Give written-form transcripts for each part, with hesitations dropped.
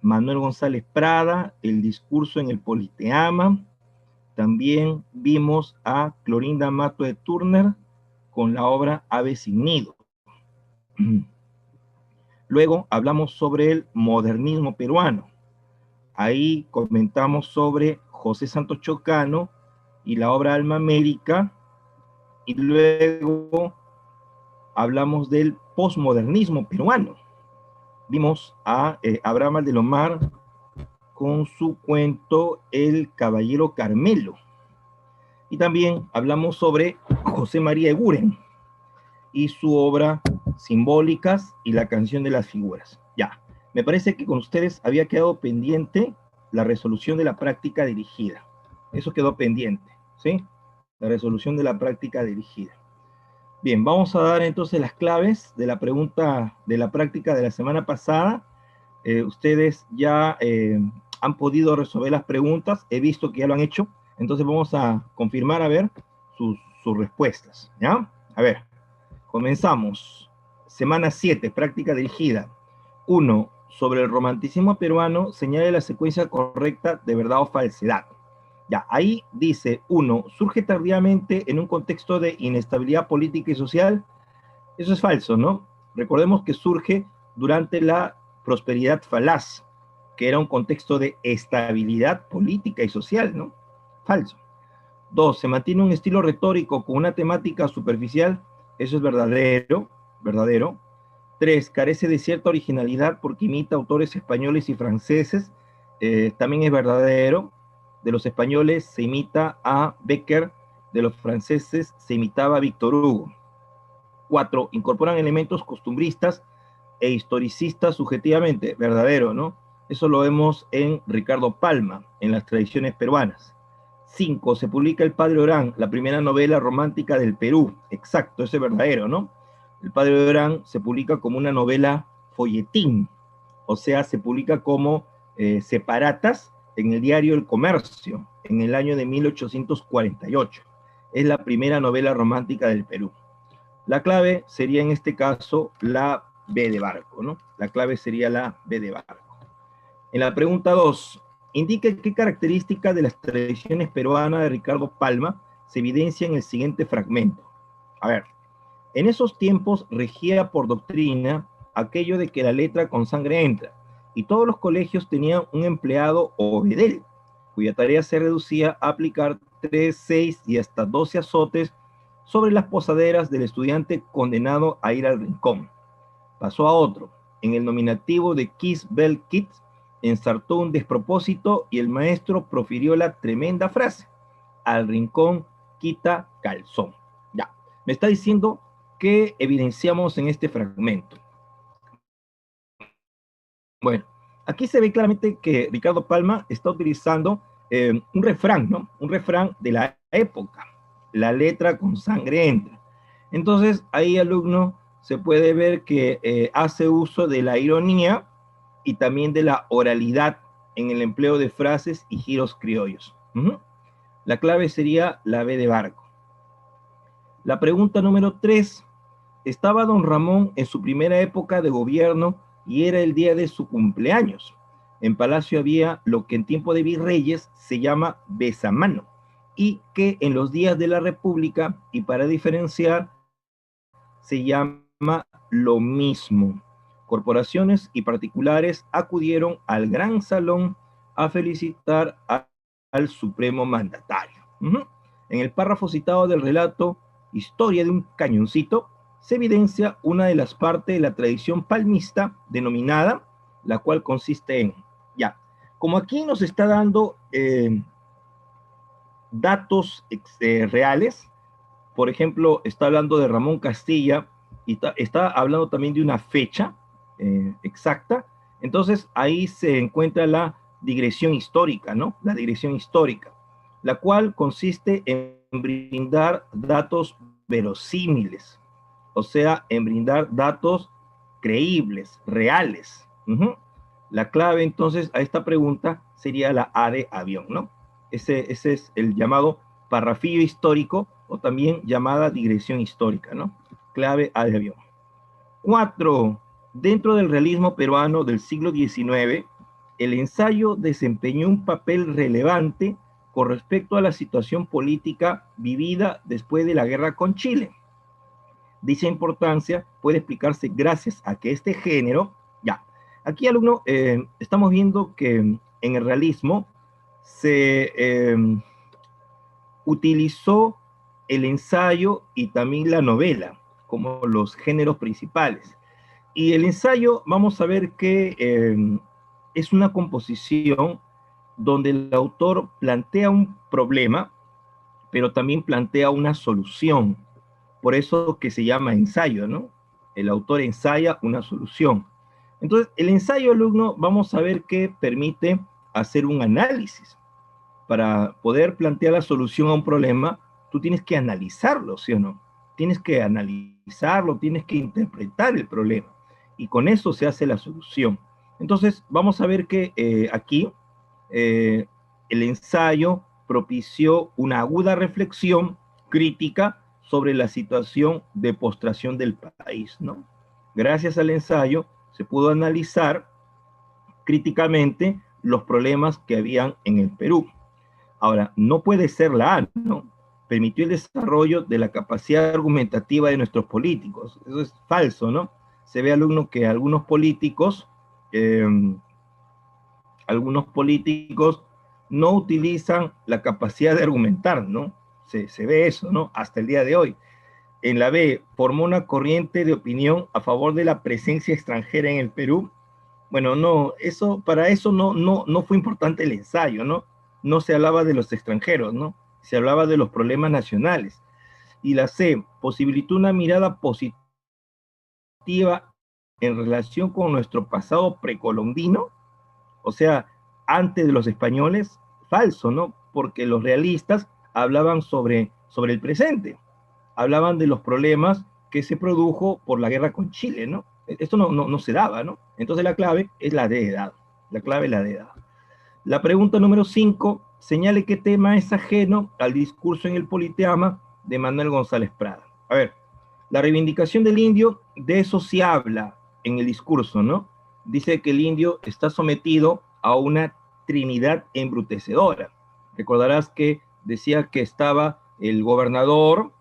Manuel González Prada, El discurso en el Politeama. También vimos a Clorinda Mato de Turner con la obra Ave sin nido. Luego hablamos sobre el modernismo peruano. Ahí comentamos sobre José Santos Chocano y la obra Alma América. Y luego hablamos del posmodernismo peruano. Vimos a Abraham Aldelomar con su cuento El Caballero Carmelo. Y también hablamos sobre José María Eguren y su obra Simbólicas y la canción de las figuras. Ya, me parece que con ustedes había quedado pendiente la resolución de la práctica dirigida. Eso quedó pendiente, ¿sí? La resolución de la práctica dirigida. Bien, vamos a dar entonces las claves de la pregunta de la práctica de la semana pasada. Ustedes ya han podido resolver las preguntas, he visto que ya lo han hecho, entonces vamos a confirmar a ver sus respuestas, ¿ya? A ver, comenzamos. Semana 7, práctica dirigida. 1. Sobre el romanticismo peruano, señale la secuencia correcta de verdad o falsedad. Ya, ahí dice, 1, surge tardíamente en un contexto de inestabilidad política y social. Eso es falso, ¿no? Recordemos que surge durante la prosperidad falaz, que era un contexto de estabilidad política y social, ¿no? Falso. 2, se mantiene un estilo retórico con una temática superficial. Eso es verdadero, verdadero. 3, carece de cierta originalidad porque imita autores españoles y franceses. También es verdadero. De los españoles se imita a Becker, de los franceses se imitaba a Víctor Hugo. 4, incorporan elementos costumbristas e historicistas subjetivamente. Verdadero, ¿no? Eso lo vemos en Ricardo Palma, en las tradiciones peruanas. 5, se publica El Padre Orán, la primera novela romántica del Perú. Exacto, ese es verdadero, ¿no? El Padre Orán se publica como una novela folletín, o sea, se publica como separatas en el diario El Comercio, en el año de 1848. Es la primera novela romántica del Perú. La clave sería en este caso la B de barco, ¿no? La clave sería la B de barco. En la pregunta 2, indique qué característica de las tradiciones peruanas de Ricardo Palma se evidencia en el siguiente fragmento. A ver, en esos tiempos regía por doctrina aquello de que la letra con sangre entra, y todos los colegios tenían un empleado o bedel, cuya tarea se reducía a aplicar 3, 6 y hasta 12 azotes sobre las posaderas del estudiante condenado a ir al rincón. Pasó a otro. En el nominativo de Kiss Bell Kids ensartó un despropósito y el maestro profirió la tremenda frase: al rincón quita calzón. Ya, me está diciendo que evidenciamos en este fragmento. Bueno, aquí se ve claramente que Ricardo Palma está utilizando un refrán, ¿no? Un refrán de la época. La letra con sangre entra. Entonces, ahí, alumno, se puede ver que hace uso de la ironía y también de la oralidad en el empleo de frases y giros criollos. La clave sería la B de barco. La pregunta número 3. Estaba don Ramón en su primera época de gobierno y era el día de su cumpleaños. En Palacio había lo que en tiempo de virreyes se llama besamano y que en los días de la República, y para diferenciar, se llama lo mismo. Corporaciones y particulares acudieron al gran salón a felicitar al supremo mandatario. En el párrafo citado del relato Historia de un cañoncito, se evidencia una de las partes de la tradición palmista denominada, la cual consiste en, ya, como aquí nos está dando datos reales, por ejemplo, está hablando de Ramón Castilla y está hablando también de una fecha exacta, entonces ahí se encuentra la digresión histórica, ¿no? La digresión histórica, la cual consiste en brindar datos verosímiles, o sea, en brindar datos creíbles, reales. La clave entonces a esta pregunta sería la A de avión, ¿no? Ese es el llamado parrafillo histórico o también llamada digresión histórica, ¿no? Clave A de avión. 4. Dentro del realismo peruano del siglo XIX, el ensayo desempeñó un papel relevante con respecto a la situación política vivida después de la guerra con Chile. Dicha importancia puede explicarse gracias a que este género, ya, aquí alumno, estamos viendo que en el realismo se utilizó el ensayo y también la novela como los géneros principales. Y el ensayo, vamos a ver que es una composición donde el autor plantea un problema, pero también plantea una solución. Por eso que se llama ensayo, ¿no? El autor ensaya una solución. Entonces, el ensayo, alumno, vamos a ver que permite hacer un análisis. Para poder plantear la solución a un problema, tú tienes que analizarlo, ¿sí o no? Tienes que analizarlo, tienes que interpretar el problema. Y con eso se hace la solución. Entonces, vamos a ver que aquí el ensayo propició una aguda reflexión crítica sobre la situación de postración del país, ¿no? Gracias al ensayo se pudo analizar críticamente los problemas que habían en el Perú. Ahora, no puede ser la A, ¿no? Permitió el desarrollo de la capacidad argumentativa de nuestros políticos. Eso es falso, ¿no? Se ve, alumno, que algunos políticos no utilizan la capacidad de argumentar, ¿no? Se ve eso, ¿no? Hasta el día de hoy. En la B, formó una corriente de opinión a favor de la presencia extranjera en el Perú. Bueno, no, para eso no fue importante el ensayo, ¿no? No se hablaba de los extranjeros, ¿no? Se hablaba de los problemas nacionales. Y la C, posibilitó una mirada positiva en relación con nuestro pasado precolombino, o sea, antes de los españoles. Falso, ¿no? Porque los realistas hablaban sobre el presente, hablaban de los problemas que se produjo por la guerra con Chile, ¿no? Esto no se daba, ¿no? Entonces la clave es la D de dado. La clave es la D de dado. La pregunta número 5, señale qué tema es ajeno al discurso en el Politeama de Manuel González Prada. A ver, la reivindicación del indio, de eso se habla en el discurso, ¿no? Dice que el indio está sometido a una trinidad embrutecedora. Recordarás que decía que estaba el gobernador,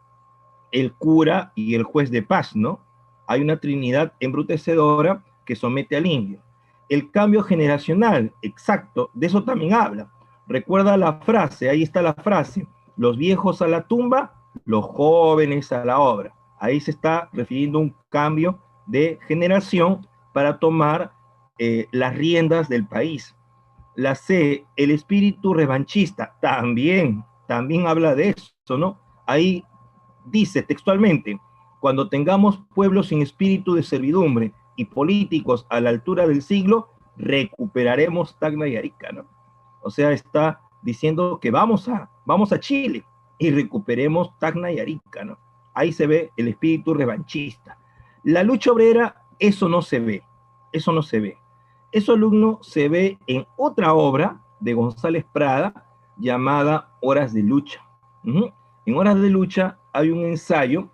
el cura y el juez de paz, ¿no? Hay una trinidad embrutecedora que somete al indio. El cambio generacional, exacto, de eso también habla. Recuerda la frase, ahí está la frase, los viejos a la tumba, los jóvenes a la obra. Ahí se está refiriendo a un cambio de generación para tomar las riendas del país. La C, el espíritu revanchista, también habla de eso, ¿no? Ahí dice textualmente, cuando tengamos pueblos sin espíritu de servidumbre y políticos a la altura del siglo, recuperaremos Tacna y Arica, ¿no? O sea, está diciendo que vamos a Chile y recuperemos Tacna y Arica, ¿no? Ahí se ve el espíritu revanchista. La lucha obrera, eso no se ve, eso no se ve. Eso, alumno, se ve en otra obra de González Prada llamada Horas de Lucha. En Horas de Lucha hay un ensayo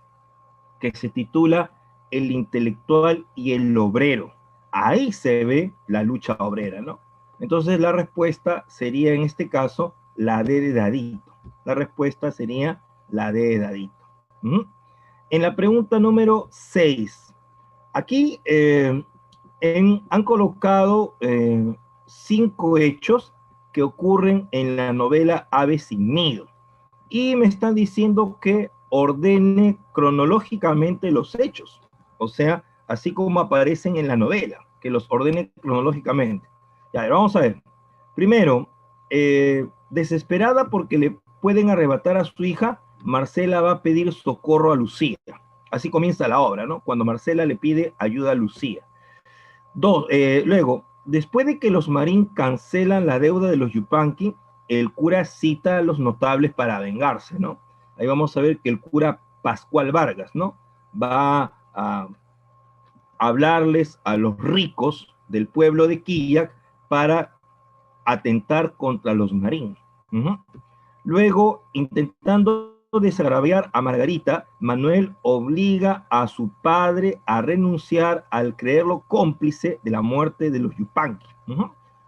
que se titula El intelectual y el obrero. Ahí se ve la lucha obrera, ¿no? Entonces la respuesta sería en este caso la D de dadito. La respuesta sería la D de dadito. En la pregunta número 6, aquí han colocado 5 hechos que ocurren en la novela Ave sin nido. Y me están diciendo que ordene cronológicamente los hechos, o sea, así como aparecen en la novela, que los ordene cronológicamente. Ya, vamos a ver. Primero, desesperada porque le pueden arrebatar a su hija, Marcela va a pedir socorro a Lucía. Así comienza la obra, ¿no? Cuando Marcela le pide ayuda a Lucía. Luego, después de que los Marín cancelan la deuda de los Yupanqui, el cura cita a los notables para vengarse, ¿no? Ahí vamos a ver que el cura Pascual Vargas, ¿no? Va a hablarles a los ricos del pueblo de Quillac para atentar contra los Marín. Luego, intentando desagraviar a Margarita, Manuel obliga a su padre a renunciar al creerlo cómplice de la muerte de los Yupanqui.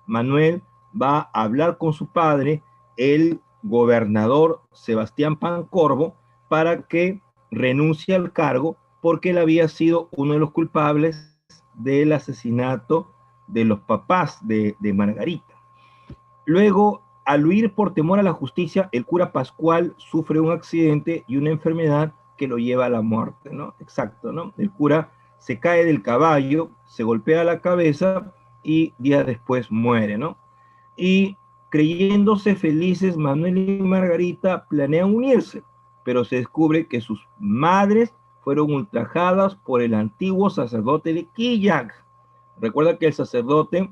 Manuel va a hablar con su padre, el gobernador Sebastián Pancorbo, para que renuncie al cargo porque él había sido uno de los culpables del asesinato de los papás de Margarita. Luego, al huir por temor a la justicia, el cura Pascual sufre un accidente y una enfermedad que lo lleva a la muerte, ¿no? Exacto, ¿no? El cura se cae del caballo, se golpea la cabeza y días después muere, ¿no? Y creyéndose felices, Manuel y Margarita planean unirse, pero se descubre que sus madres fueron ultrajadas por el antiguo sacerdote de Quillac. Recuerda que el sacerdote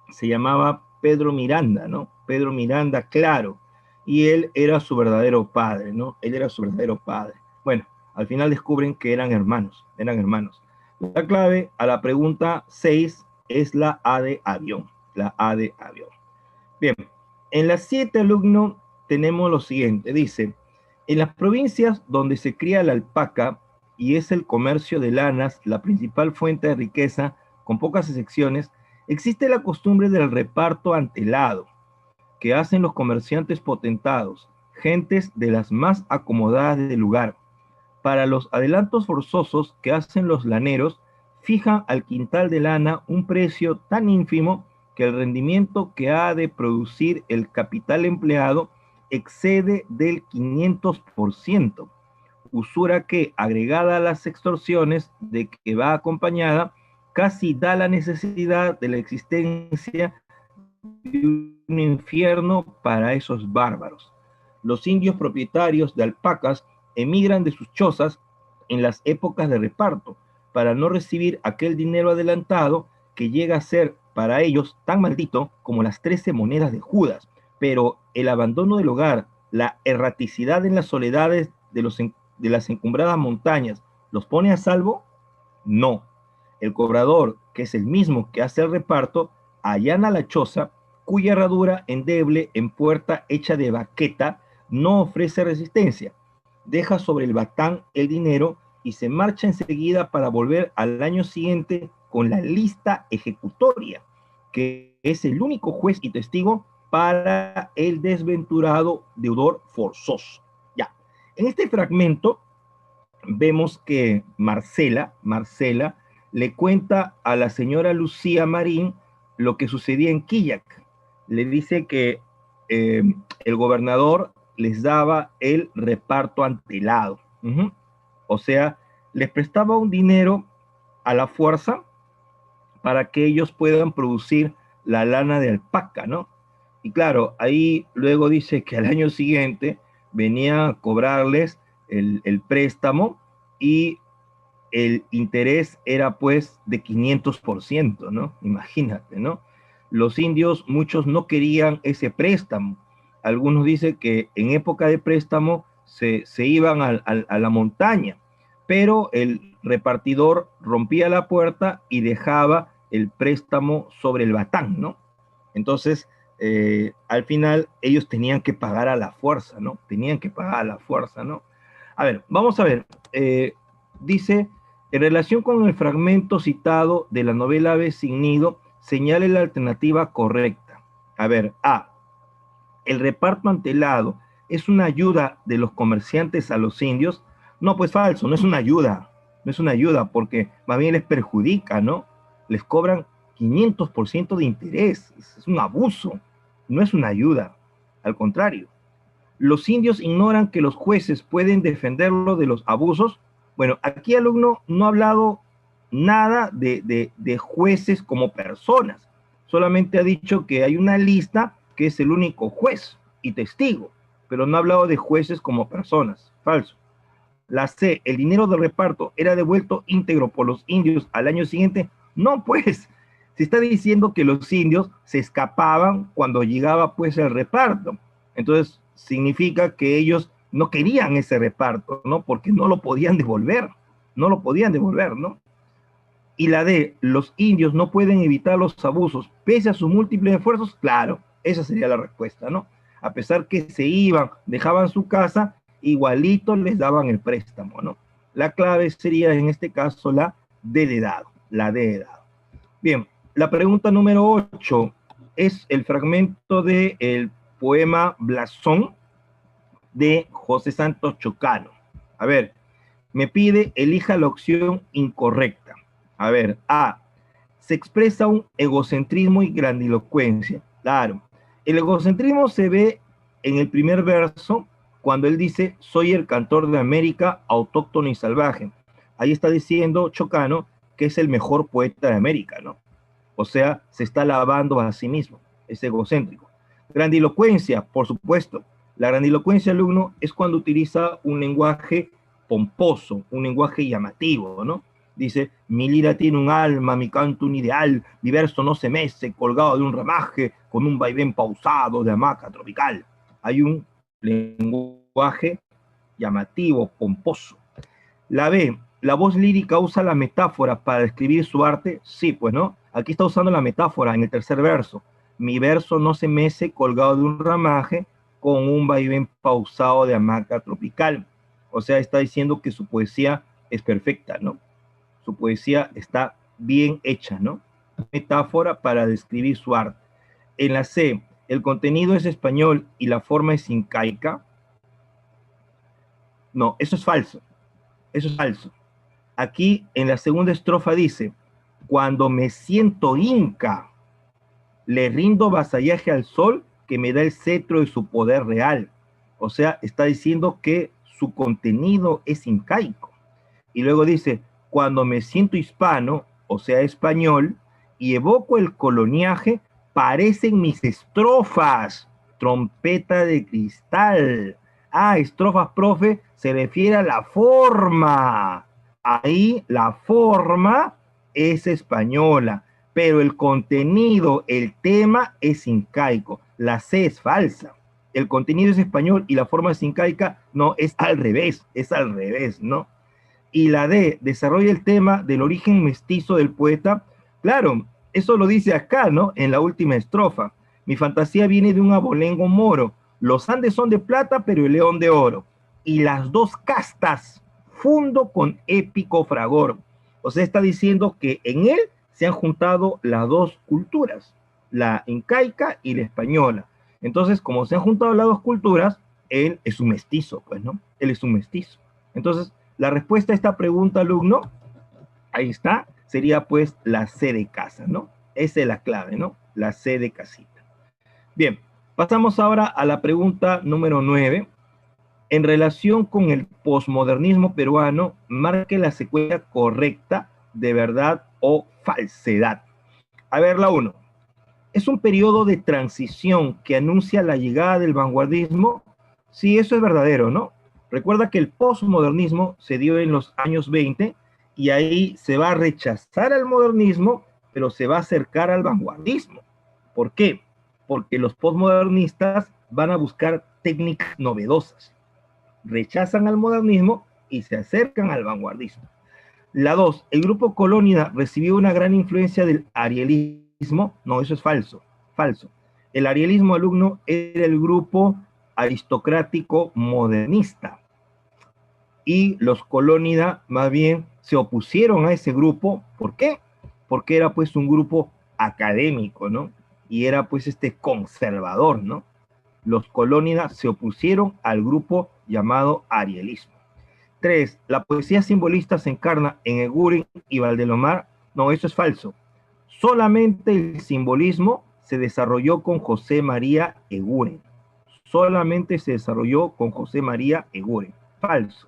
se llamaba Pedro Miranda, ¿no? Pedro Miranda, claro. Y él era su verdadero padre, ¿no? Él era su verdadero padre. Bueno, al final descubren que eran hermanos, eran hermanos. La clave a la pregunta 6 es la A de avión, la A de avión. Bien, en la 7, alumno, tenemos lo siguiente. Dice, en las provincias donde se cría la alpaca y es el comercio de lanas la principal fuente de riqueza, con pocas excepciones, existe la costumbre del reparto antelado, que hacen los comerciantes potentados, gentes de las más acomodadas del lugar. Para los adelantos forzosos que hacen los laneros, fijan al quintal de lana un precio tan ínfimo que el rendimiento que ha de producir el capital empleado excede del 500%, usura que, agregada a las extorsiones de que va acompañada, casi da la necesidad de la existencia de un infierno para esos bárbaros. Los indios propietarios de alpacas emigran de sus chozas en las épocas de reparto para no recibir aquel dinero adelantado que llega a ser para ellos tan maldito como las 13 monedas de Judas. Pero el abandono del hogar, la erraticidad en las soledades de las encumbradas montañas, ¿los pone a salvo? No. El cobrador, que es el mismo que hace el reparto, allana la choza, cuya herradura endeble en puerta hecha de baqueta no ofrece resistencia. Deja sobre el batán el dinero y se marcha enseguida para volver al año siguiente con la lista ejecutoria, que es el único juez y testigo para el desventurado deudor forzoso. Ya, en este fragmento vemos que Marcela le cuenta a la señora Lucía Marín lo que sucedía en Quillac. Le dice que el gobernador les daba el reparto antelado. O sea, les prestaba un dinero a la fuerza para que ellos puedan producir la lana de alpaca, ¿no? Y claro, ahí luego dice que al año siguiente venía a cobrarles el préstamo y el interés era pues de 500%, ¿no? Imagínate, ¿no? Los indios, muchos no querían ese préstamo. Algunos dicen que en época de préstamo se iban a la montaña, pero el repartidor rompía la puerta y dejaba el préstamo sobre el batán, ¿no? Entonces, al final ellos tenían que pagar a la fuerza, ¿no? Tenían que pagar a la fuerza, ¿no? A ver, vamos a ver. Dice, en relación con el fragmento citado de la novela Ave sin nido, señale la alternativa correcta. A ver, A, el reparto antelado es una ayuda de los comerciantes a los indios. No, pues falso, no es una ayuda, no es una ayuda porque más bien les perjudica, ¿no? Les cobran 500% de interés, es un abuso, no es una ayuda, al contrario. Los indios ignoran que los jueces pueden defenderlo de los abusos. Bueno, aquí el alumno no ha hablado nada de jueces como personas, solamente ha dicho que hay una lista que es el único juez y testigo, pero no ha hablado de jueces como personas. Falso. La C, el dinero de reparto era devuelto íntegro por los indios al año siguiente. No, pues, se está diciendo que los indios se escapaban cuando llegaba pues el reparto. Entonces, significa que ellos no querían ese reparto, ¿no? Porque no lo podían devolver, no lo podían devolver, ¿no? Y la D, los indios no pueden evitar los abusos pese a sus múltiples esfuerzos. Claro, esa sería la respuesta, ¿no? A pesar que se iban, dejaban su casa, igualito les daban el préstamo, ¿no? La clave sería en este caso la D de dado, la D de dado. Bien, la pregunta número 8. es el fragmento del poema Blasón de José Santos Chocano. A ver, me pide elija la opción incorrecta. A ver, A, se expresa un egocentrismo y grandilocuencia. Claro, el egocentrismo se ve en el primer verso cuando él dice, soy el cantor de América, autóctono y salvaje. Ahí está diciendo Chocano que es el mejor poeta de América, ¿no? O sea, se está alabando a sí mismo, es egocéntrico. Grandilocuencia, por supuesto. La grandilocuencia, alumno, es cuando utiliza un lenguaje pomposo, un lenguaje llamativo, ¿no? Dice, mi lira tiene un alma, mi canto un ideal, mi verso no se mece, colgado de un ramaje, con un vaivén pausado de hamaca tropical. Hay un lenguaje llamativo, pomposo. La B, ¿la voz lírica usa la metáfora para describir su arte? Sí, pues, ¿no? Aquí está usando la metáfora en el tercer verso. Mi verso no se mece colgado de un ramaje con un vaivén pausado de hamaca tropical. O sea, está diciendo que su poesía es perfecta, ¿no? Su poesía está bien hecha, ¿no? Metáfora para describir su arte. En la C, ¿el contenido es español y la forma es incaica? No, eso es falso. Eso es falso. Aquí en la segunda estrofa dice, cuando me siento inca, le rindo vasallaje al sol que me da el cetro de su poder real. O sea, está diciendo que su contenido es incaico. Y luego dice, cuando me siento hispano, o sea, español, y evoco el coloniaje, parecen mis estrofas, trompeta de cristal. Ah, estrofas, profe, se refiere a la forma. Ahí la forma es española, pero el contenido, el tema es incaico. La C es falsa. El contenido es español y la forma es incaica. No, es al revés, ¿no? Y la D, desarrolla el tema del origen mestizo del poeta. Claro, eso lo dice acá, ¿no? En la última estrofa. Mi fantasía viene de un abolengo moro. Los Andes son de plata, pero el león de oro. Y las dos castas fundo con épico fragor. O sea, está diciendo que en él se han juntado las dos culturas, la incaica y la española. Entonces, como se han juntado las dos culturas, él es un mestizo, pues, ¿no? Él es un mestizo. Entonces, la respuesta a esta pregunta, alumno, ahí está, sería pues la C de casa, ¿no? Esa es la clave, ¿no? La C de casita. Bien, pasamos ahora a la pregunta número 9. En relación con el posmodernismo peruano, marque la secuencia correcta de verdad o falsedad. A ver, la 1. ¿Es un periodo de transición que anuncia la llegada del vanguardismo? Sí, eso es verdadero, ¿no? Recuerda que el posmodernismo se dio en los años 20 y ahí se va a rechazar al modernismo, pero se va a acercar al vanguardismo. ¿Por qué? Porque los posmodernistas van a buscar técnicas novedosas. Rechazan al modernismo y se acercan al vanguardismo. La 2, el grupo Colónida recibió una gran influencia del arielismo. No, eso es falso, falso. El arielismo, alumno, era el grupo aristocrático modernista. Y los Colónida más bien se opusieron a ese grupo. ¿Por qué? Porque era pues un grupo académico, ¿no? Y era pues conservador, ¿no? Los Colónida se opusieron al grupo llamado arielismo. 3. La poesía simbolista se encarna en Eguren y Valdelomar. No, eso es falso. Solamente el simbolismo se desarrolló con José María Eguren. Solamente se desarrolló con José María Eguren. Falso.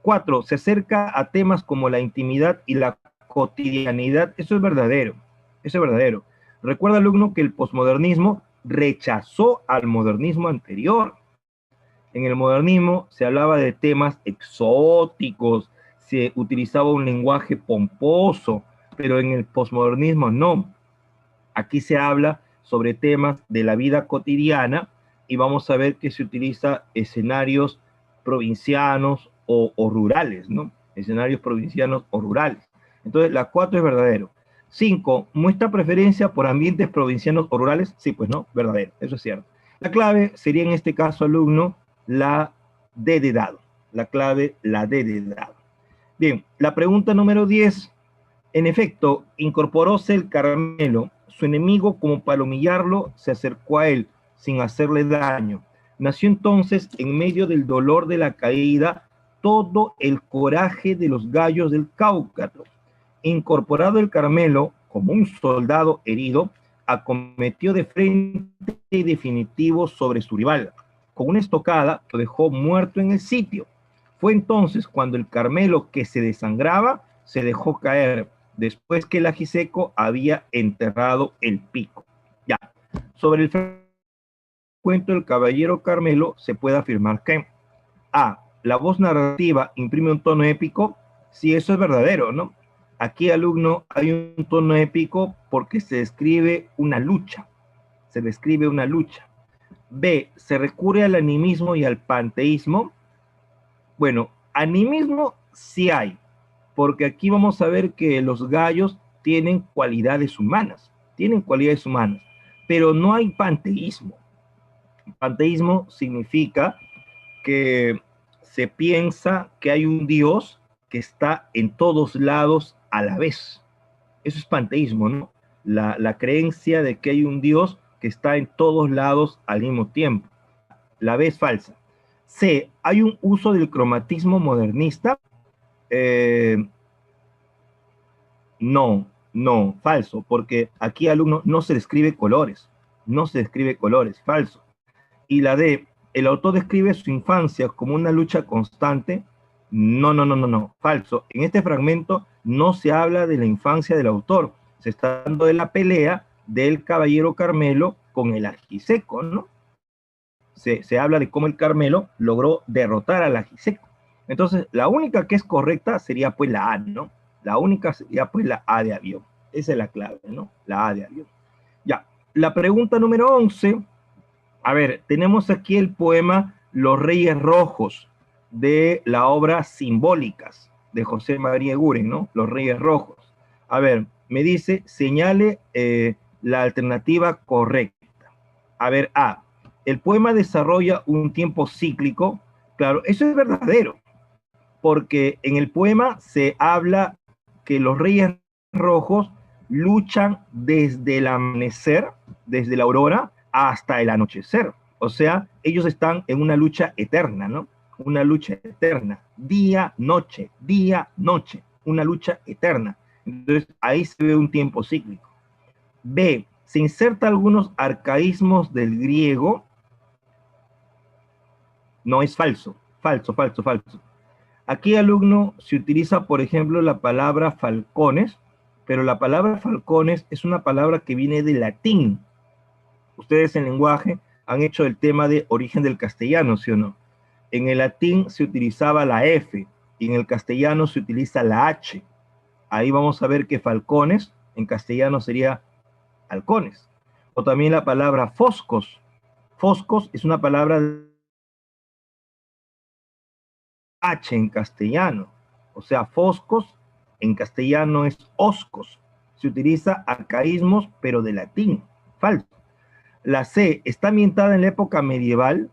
4. Se acerca a temas como la intimidad y la cotidianidad. Eso es verdadero. Eso es verdadero. Recuerda, alumno, que el posmodernismo rechazó al modernismo anterior. En el modernismo se hablaba de temas exóticos, se utilizaba un lenguaje pomposo, pero en el posmodernismo no. Aquí se habla sobre temas de la vida cotidiana y vamos a ver que se utiliza escenarios provincianos o rurales, ¿no? Escenarios provincianos o rurales. Entonces, la 4 es verdadero. 5, ¿muestra preferencia por ambientes provincianos o rurales? Sí, pues no, verdadero, eso es cierto. La clave sería en este caso, alumno, la D de dado. La clave, la D de dado. Bien, la pregunta número 10. En efecto, incorporóse el caramelo su enemigo, como para humillarlo, se acercó a él, sin hacerle daño. Nació entonces, en medio del dolor de la caída, todo el coraje de los gallos del Cáucaso. Incorporado el Carmelo, como un soldado herido, acometió de frente y definitivo sobre su rival. Con una estocada lo dejó muerto en el sitio. Fue entonces cuando el Carmelo, que se desangraba, se dejó caer, después que el ajiseco había enterrado el pico. Ya, sobre el cuento del caballero Carmelo se puede afirmar que A, la voz narrativa imprime un tono épico. Sí, eso es verdadero, ¿no? Aquí, alumno, hay un tono épico porque se describe una lucha. Se describe una lucha. B, se recurre al animismo y al panteísmo. Bueno, animismo sí hay, porque aquí vamos a ver que los gallos tienen cualidades humanas, pero no hay panteísmo. Panteísmo significa que se piensa que hay un Dios que está en todos lados a la vez. Eso es panteísmo, ¿no? La creencia de que hay un Dios que está en todos lados al mismo tiempo. La B es falsa. C, hay un uso del cromatismo modernista. No, falso, porque aquí, alumno, no se describe colores, falso. Y la D, el autor describe su infancia como una lucha constante. No, falso. En este fragmento no se habla de la infancia del autor, se está hablando de la pelea del caballero Carmelo con el ajiseco, ¿no? Se habla de cómo el Carmelo logró derrotar al ajiseco. Entonces, la única que es correcta sería pues la A, ¿no? La única sería pues la A de avión. Esa es la clave, ¿no? La A de avión. Ya, la pregunta número 11. A ver, tenemos aquí el poema Los Reyes Rojos, de la obra Simbólicas, de José María Eguren, ¿no? Los Reyes Rojos. A ver, me dice, señale la alternativa correcta. A ver, A, el poema desarrolla un tiempo cíclico. Claro, eso es verdadero, porque en el poema se habla que los Reyes Rojos luchan desde el amanecer, desde la aurora, hasta el anochecer. O sea, ellos están en una lucha eterna, ¿no? Una lucha eterna. Día, noche, una lucha eterna. Entonces, ahí se ve un tiempo cíclico. B, se inserta algunos arcaísmos del griego. No, es falso. Falso. Aquí, alumno, se utiliza, por ejemplo, la palabra falcones, pero la palabra falcones es una palabra que viene del latín. Ustedes en lenguaje han hecho el tema de origen del castellano, ¿sí o no? En el latín se utilizaba la F y en el castellano se utiliza la H. Ahí vamos a ver que falcones en castellano sería halcones. O también la palabra foscos. Foscos es una palabra H en castellano. O sea, foscos en castellano es oscos. Se utiliza arcaísmos, pero de latín. Falso. La C está ambientada en la época medieval.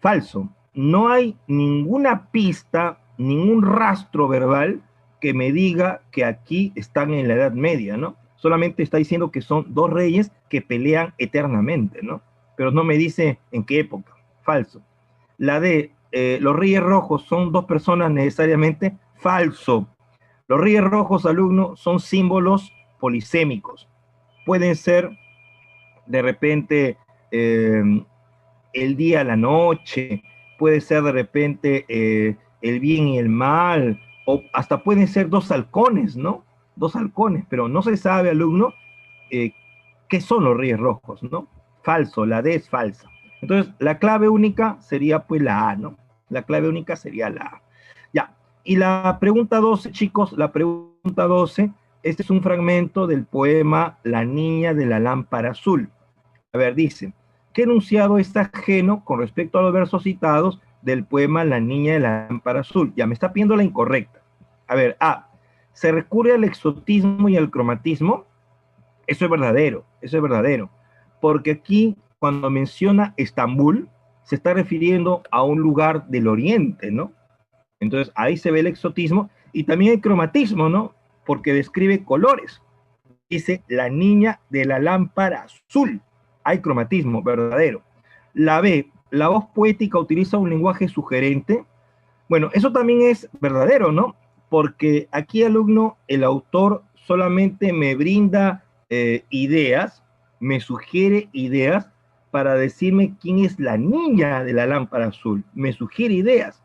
Falso. No hay ninguna pista, ningún rastro verbal que me diga que aquí están en la Edad Media, ¿no? Solamente está diciendo que son dos reyes que pelean eternamente, ¿no? Pero no me dice en qué época. Falso. La D, los Reyes Rojos son dos personas necesariamente. Falso. Los Reyes Rojos, alumno, son símbolos polisémicos. Pueden ser de repente el día, la noche, puede ser de repente el bien y el mal, o hasta pueden ser dos halcones, ¿no? Dos halcones, pero no se sabe, alumno, qué son los Reyes Rojos, ¿no? Falso, la D es falsa. Entonces, la clave única sería pues la A, ¿no? La clave única sería la A. Ya, y la pregunta 12, chicos, la pregunta 12, este es un fragmento del poema La Niña de la Lámpara Azul. A ver, dice, ¿qué enunciado está ajeno con respecto a los versos citados del poema La Niña de la Lámpara Azul? Ya me está pidiendo la incorrecta. A ver, A, se recurre al exotismo y al cromatismo. Eso es verdadero, porque aquí cuando menciona Estambul se está refiriendo a un lugar del oriente, ¿no? Entonces ahí se ve el exotismo y también el cromatismo, ¿no? Porque describe colores. dice la niña de la lámpara azul. Hay cromatismo, verdadero. La B, la voz poética utiliza un lenguaje sugerente. Bueno, eso también es verdadero, ¿no? Porque aquí, alumno, el autor solamente me brinda ideas, me sugiere ideas para decirme quién es la niña de la lámpara azul. Me sugiere ideas.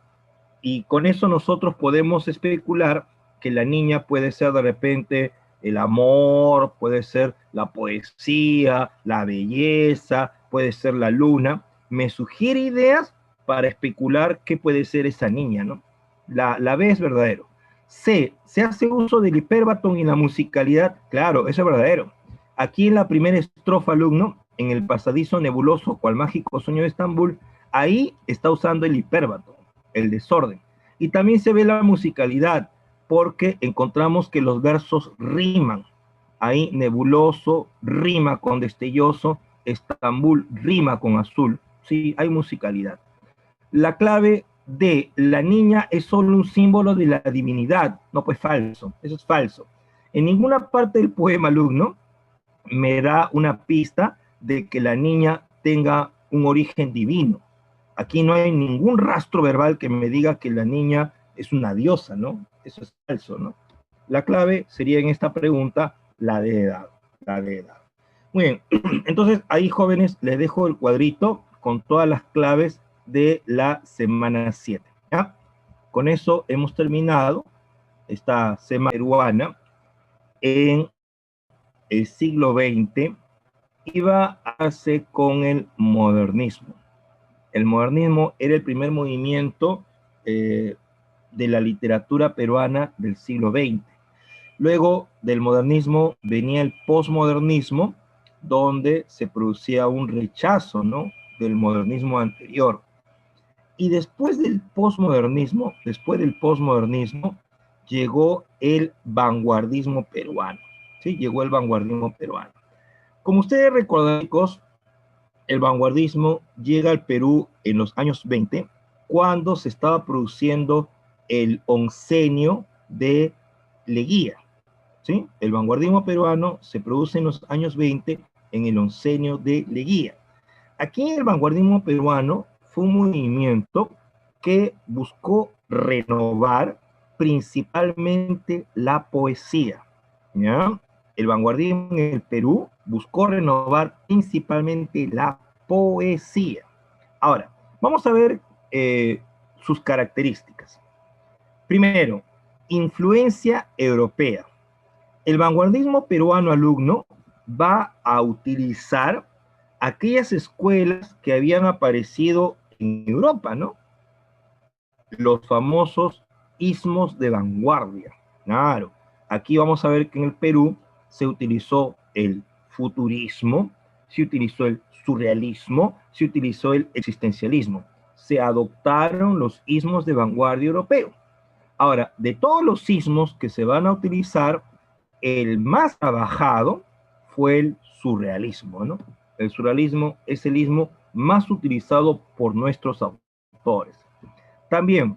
Y con eso nosotros podemos especular que la niña puede ser de repente el amor, puede ser la poesía, la belleza, puede ser la luna. Me sugiere ideas para especular qué puede ser esa niña, ¿no? La B es verdadero. C, se hace uso del hiperbatón y la musicalidad. Claro, eso es verdadero. Aquí en la primera estrofa, alumno, en el pasadizo nebuloso, cual mágico sueño de Estambul, ahí está usando el hiperbatón, el desorden. Y también se ve la musicalidad, porque encontramos que los versos riman. Ahí nebuloso rima con destelloso, Estambul rima con azul. Sí, hay musicalidad. La clave de la niña es solo un símbolo de la divinidad. No, pues falso, eso es falso. En ninguna parte del poema, alumno, me da una pista de que la niña tenga un origen divino. Aquí no hay ningún rastro verbal que me diga que la niña es una diosa, ¿no? Eso es falso, ¿no? La clave sería en esta pregunta la de edad, la de edad. Muy bien, entonces ahí, jóvenes, les dejo el cuadrito con todas las claves de la semana 7. ¿Ya? Con eso hemos terminado esta semana peruana en el siglo XX. Iba a hacer con el modernismo. El modernismo era el primer movimiento de la literatura peruana del siglo XX. Luego del modernismo venía el posmodernismo, donde se producía un rechazo, ¿no?, del modernismo anterior. Y después del posmodernismo, llegó el vanguardismo peruano. ¿Sí? Llegó el vanguardismo peruano. Como ustedes recuerdan, chicos, el vanguardismo llega al Perú en los años 20, cuando se estaba produciendo el oncenio de Leguía. ¿Sí? El vanguardismo peruano se produce en los años 20 en el oncenio de Leguía. Aquí el vanguardismo peruano fue un movimiento que buscó renovar principalmente la poesía. ¿Ya? El vanguardismo en el Perú buscó renovar principalmente la poesía. Ahora, vamos a ver sus características. Primero, influencia europea. El vanguardismo peruano, alumno, va a utilizar aquellas escuelas que habían aparecido en Europa, ¿no? Los famosos ismos de vanguardia. Claro, aquí vamos a ver que en el Perú se utilizó el futurismo, se utilizó el surrealismo, se utilizó el existencialismo. Se adoptaron los ismos de vanguardia europeo. Ahora, de todos los ismos que se van a utilizar, el más trabajado fue el surrealismo, ¿no? El surrealismo es el ismo más utilizado por nuestros autores. También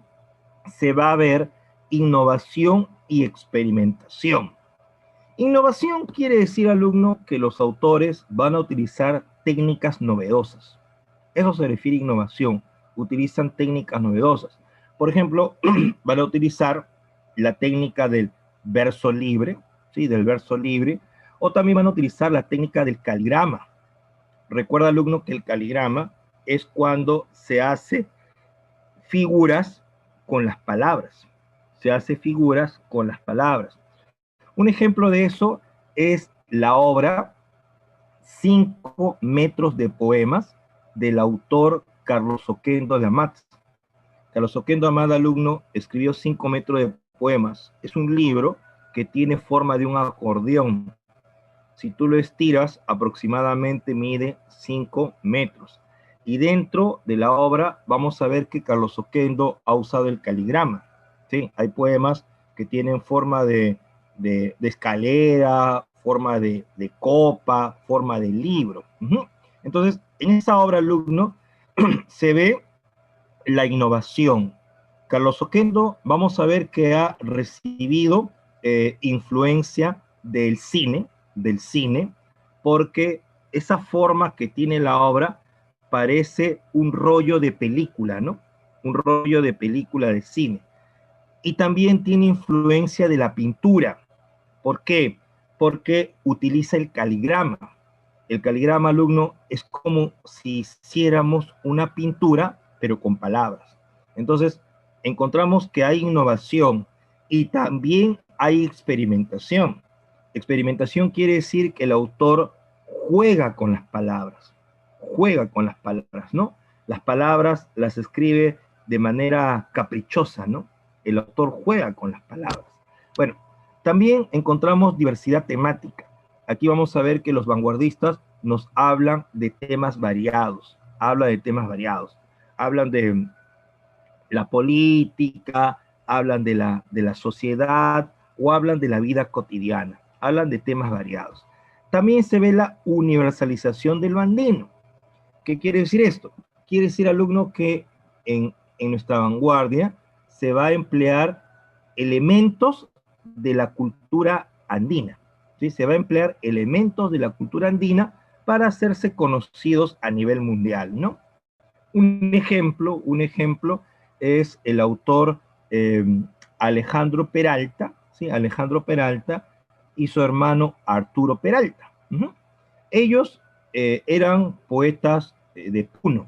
se va a ver innovación y experimentación. Innovación quiere decir, alumno, que los autores van a utilizar técnicas novedosas. Eso se refiere a innovación. Utilizan técnicas novedosas. Por ejemplo, van a utilizar la técnica del verso libre, ¿sí? Del verso libre, o también van a utilizar la técnica del caligrama. Recuerda, alumno, que el caligrama es cuando se hace figuras con las palabras. Se hace figuras con las palabras. Un ejemplo de eso es la obra 5 metros de poemas del autor Carlos Oquendo de Amat. Carlos Oquendo Amat, alumno, escribió 5 metros de poemas. Es un libro que tiene forma de un acordeón. Si tú lo estiras, aproximadamente mide 5 metros. Y dentro de la obra vamos a ver que Carlos Oquendo ha usado el caligrama. ¿Sí? Hay poemas que tienen forma de escalera, forma de copa, forma de libro. Entonces, en esa obra, alumno, se ve la innovación. Carlos Oquendo, vamos a ver que ha recibido influencia del cine, del cine, porque esa forma que tiene la obra parece un rollo de película, ¿no? Un rollo de película de cine. Y también tiene influencia de la pintura. ¿Por qué? Porque utiliza el caligrama. El caligrama, alumno, es como si hiciéramos una pintura, pero con palabras. Entonces, encontramos que hay innovación y también hay experimentación. Experimentación quiere decir que el autor juega con las palabras, ¿no? Las palabras las escribe de manera caprichosa, ¿no? El autor juega con las palabras. Bueno, también encontramos diversidad temática. Aquí vamos a ver que los vanguardistas nos hablan de temas variados, hablan de la política, hablan de la sociedad o hablan de la vida cotidiana, hablan de temas variados. También se ve la universalización del andino. ¿Qué quiere decir esto? Quiere decir, alumno, que en nuestra vanguardia se va a emplear elementos de la cultura andina. ¿Sí? Se va a emplear elementos de la cultura andina para hacerse conocidos a nivel mundial, ¿no? Un ejemplo es el autor Alejandro Peralta, ¿sí? Alejandro Peralta y su hermano Arturo Peralta. Ellos eran poetas de Puno.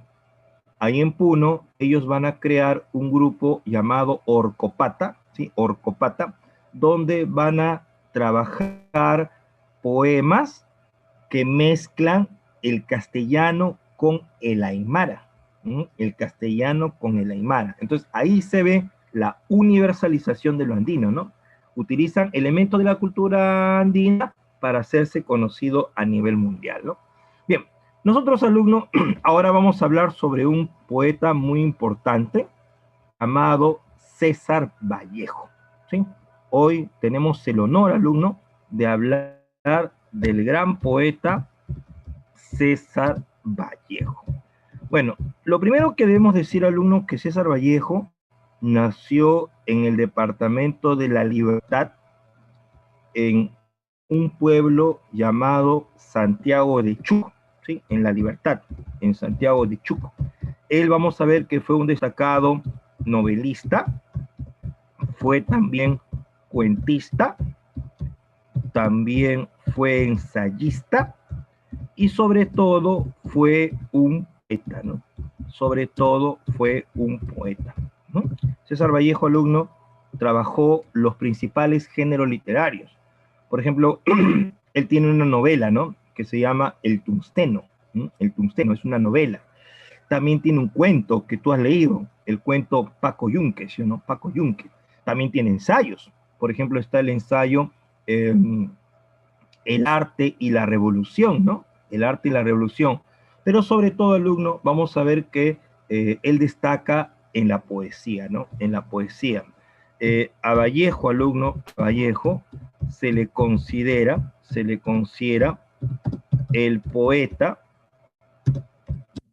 Ahí en Puno, ellos van a crear un grupo llamado Orcopata, ¿sí? Orcopata, donde van a trabajar poemas que mezclan el castellano con el aymara. El castellano con el aymara. Entonces, ahí se ve la universalización de lo andino, ¿no? Utilizan elementos de la cultura andina para hacerse conocido a nivel mundial, ¿no? Bien, nosotros, alumnos, ahora vamos a hablar sobre un poeta muy importante llamado César Vallejo, ¿sí? Hoy tenemos el honor, alumno, de hablar del gran poeta César Vallejo. Bueno, lo primero que debemos decir, alumnos, que César Vallejo nació en el departamento de La Libertad, en un pueblo llamado Santiago de Chuco, ¿sí? En La Libertad, en Santiago de Chuco. Él, vamos a ver que fue un destacado novelista, fue también cuentista, también fue ensayista y sobre todo fue un poeta, ¿no? Sobre todo fue un poeta, ¿no? César Vallejo, alumno, trabajó los principales géneros literarios. Por ejemplo, él tiene una novela, ¿no? Que se llama El Tungsteno. ¿no? El Tungsteno es una novela. También tiene un cuento que tú has leído, el cuento Paco Yunque, ¿sí o no? Paco Yunque. También tiene ensayos. Por ejemplo, está el ensayo El arte y la revolución, ¿no? El arte y la revolución. Pero sobre todo, alumno, vamos a ver que él destaca en la poesía, ¿no? En la poesía. A Vallejo, alumno, Vallejo, se le considera el poeta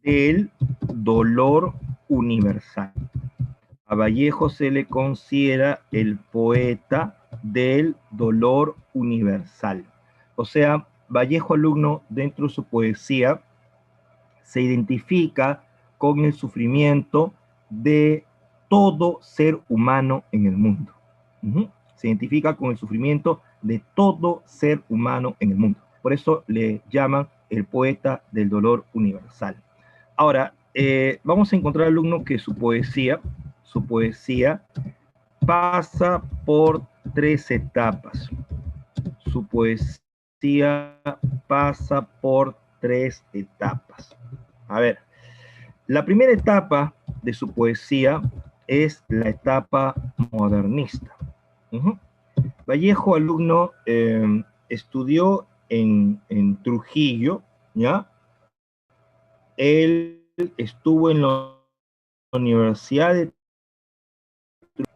del dolor universal. A Vallejo se le considera el poeta del dolor universal. O sea, Vallejo, alumno, dentro de su poesía, se identifica con el sufrimiento de todo ser humano en el mundo. Se identifica con el sufrimiento de todo ser humano en el mundo. Por eso le llaman el poeta del dolor universal. Ahora, vamos a encontrar, alumno, que su poesía pasa por 3 etapas. Su poesía pasa por 3 etapas. A ver, la primera etapa de su poesía es la etapa modernista. Vallejo, alumno, estudió en Trujillo, ¿ya? Él estuvo en la Universidad de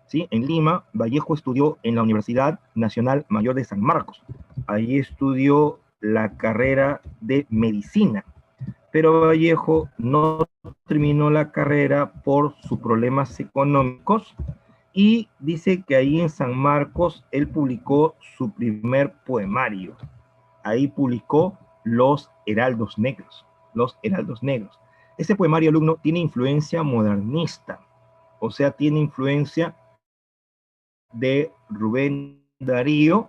¿sí? En Lima. Vallejo estudió en la Universidad Nacional Mayor de San Marcos. Ahí estudió la carrera de medicina. Pero Vallejo no terminó la carrera por sus problemas económicos y dice que ahí en San Marcos él publicó su primer poemario. ahí publicó Los Heraldos Negros. Los Heraldos Negros. Ese poemario, alumno, tiene influencia modernista, o sea, tiene influencia de Rubén Darío,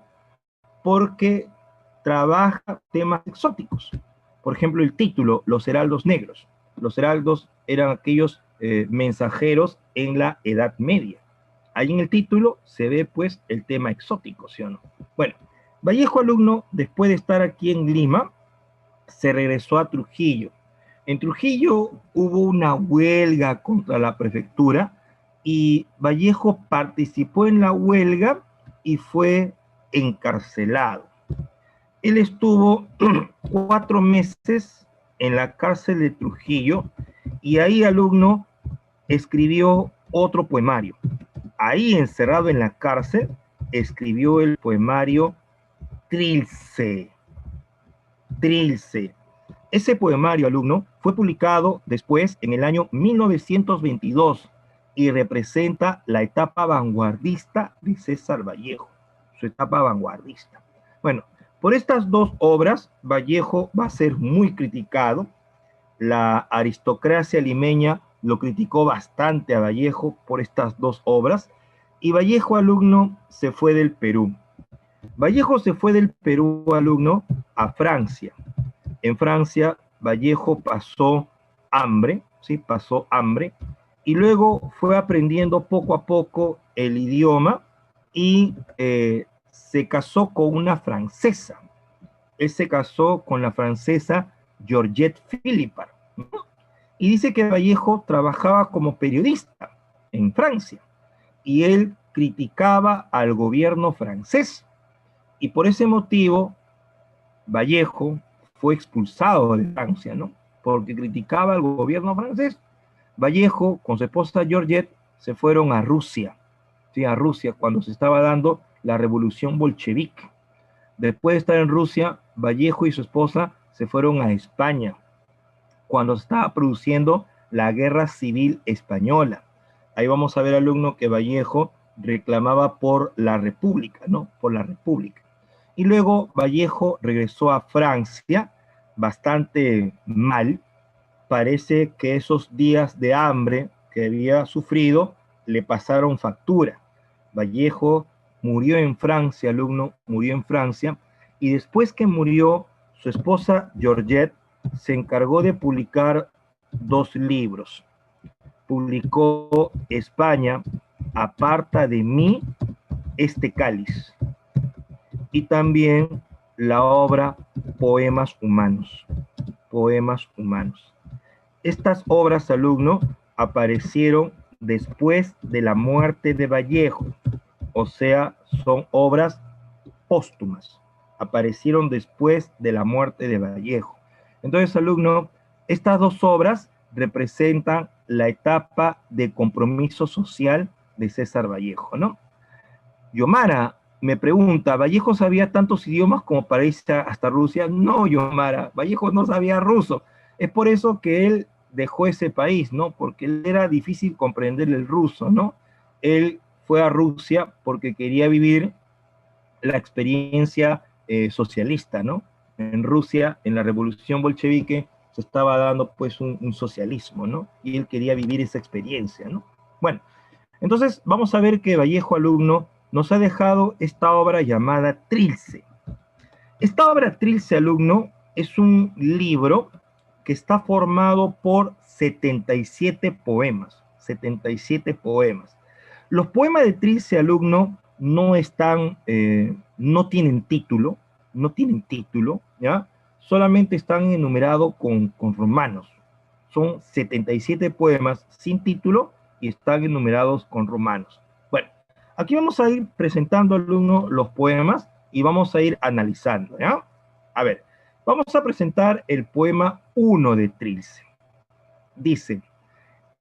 porque trabaja temas exóticos. Por ejemplo, el título, Los Heraldos Negros. Los heraldos eran aquellos mensajeros en la Edad Media. Ahí en el título se ve pues el tema exótico, ¿sí o no? Bueno, Vallejo, alumno, después de estar aquí en Lima, se regresó a Trujillo. En Trujillo hubo una huelga contra la prefectura y Vallejo participó en la huelga y fue encarcelado. Él estuvo 4 meses en la cárcel de Trujillo y ahí, alumno, escribió otro poemario. Ahí, encerrado en la cárcel, escribió el poemario Trilce. Trilce. Ese poemario, alumno, fue publicado después en el año 1922 y representa la etapa vanguardista de César Vallejo, su etapa vanguardista. Bueno, por estas dos obras, Vallejo va a ser muy criticado. La aristocracia limeña lo criticó bastante a Vallejo por estas dos obras, y Vallejo, alumno, se fue del Perú. Vallejo se fue del Perú, alumno, a Francia. En Francia, Vallejo pasó hambre, ¿sí? Pasó hambre, y luego fue aprendiendo poco a poco el idioma y se casó con una francesa. Él se casó con la francesa Georgette Philippard, ¿no? Y dice que Vallejo trabajaba como periodista en Francia y él criticaba al gobierno francés. Y por ese motivo, Vallejo fue expulsado de Francia, ¿no? Porque criticaba al gobierno francés. Vallejo, con su esposa Georgette, se fueron a Rusia, ¿sí? A Rusia, cuando se estaba dando la revolución bolchevique. Después de estar en Rusia, Vallejo y su esposa se fueron a España, cuando se estaba produciendo la Guerra Civil Española. Ahí vamos a ver, alumno, que Vallejo reclamaba por la República, ¿no? Por la República. Y luego Vallejo regresó a Francia bastante mal. Parece que esos días de hambre que había sufrido le pasaron factura. Vallejo murió en Francia, alumno, murió en Francia, y después que murió, su esposa Georgette se encargó de publicar 2 libros. Publicó España, aparta de mí este cáliz, y también la obra Poemas Humanos. Poemas Humanos. Estas obras, alumno, aparecieron después de la muerte de Vallejo, o sea, son obras póstumas, aparecieron después de la muerte de Vallejo. Entonces, alumno, estas 2 obras representan la etapa de compromiso social de César Vallejo, ¿no? Yomara me pregunta, ¿Vallejo sabía tantos idiomas como para irse hasta Rusia? No, Yomara, Vallejo no sabía ruso. Es por eso que él dejó ese país, ¿no? Porque él era difícil comprender el ruso, ¿no? Él fue a Rusia porque quería vivir la experiencia socialista, ¿no? En Rusia, en la revolución bolchevique, se estaba dando pues un socialismo, ¿no? Y él quería vivir esa experiencia, ¿no? Bueno, entonces vamos a ver que Vallejo, alumno, nos ha dejado esta obra llamada Trilce. Esta obra Trilce, alumno, es un libro que está formado por 77 poemas. 77 poemas. Los poemas de Trilce, alumno, no están, no tienen título, ¿ya? Solamente están enumerados con romanos. Son 77 poemas sin título y están enumerados con romanos. Bueno, aquí vamos a ir presentando, alumno, los poemas y vamos a ir analizando, ¿ya? A ver, vamos a presentar el poema 1 de Trilce. Dice: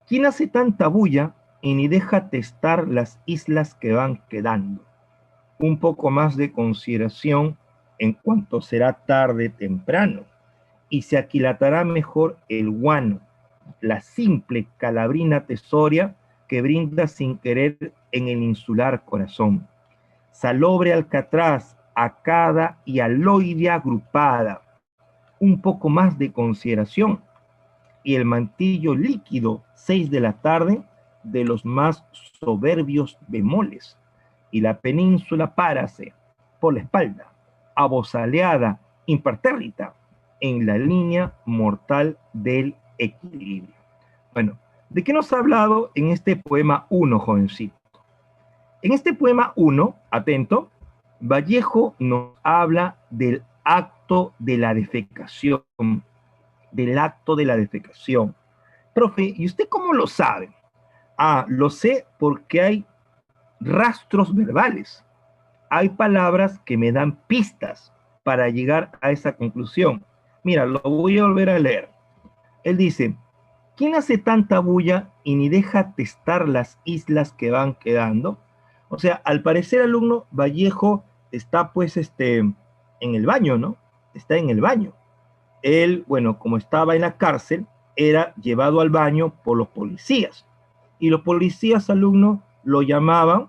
¿quién hace tanta bulla y ni deja testar las islas que van quedando? Un poco más de consideración en cuanto será tarde temprano, y se aquilatará mejor el guano, la simple calabrina tesoria que brinda sin querer en el insular corazón. Salobre alcatraz acada y aloide agrupada, un poco más de consideración, y el mantillo líquido, 6 de la tarde, de los más soberbios bemoles, y la península párase por la espalda, abosaleada, impertérrita, en la línea mortal del equilibrio. Bueno, ¿de qué nos ha hablado en este poema 1, jovencito? En este poema 1, atento, Vallejo nos habla del acto de la defecación, del acto de la defecación. Profe, ¿y usted cómo lo sabe? Ah, lo sé porque hay rastros verbales. Hay palabras que me dan pistas para llegar a esa conclusión. Mira, lo voy a volver a leer. Él dice, ¿quién hace tanta bulla y ni deja testar las islas que van quedando? O sea, al parecer, alumno, Vallejo está pues en el baño, ¿no? Está en el baño. Él, bueno, como estaba en la cárcel, era llevado al baño por los policías. Y los policías, alumno, lo llamaban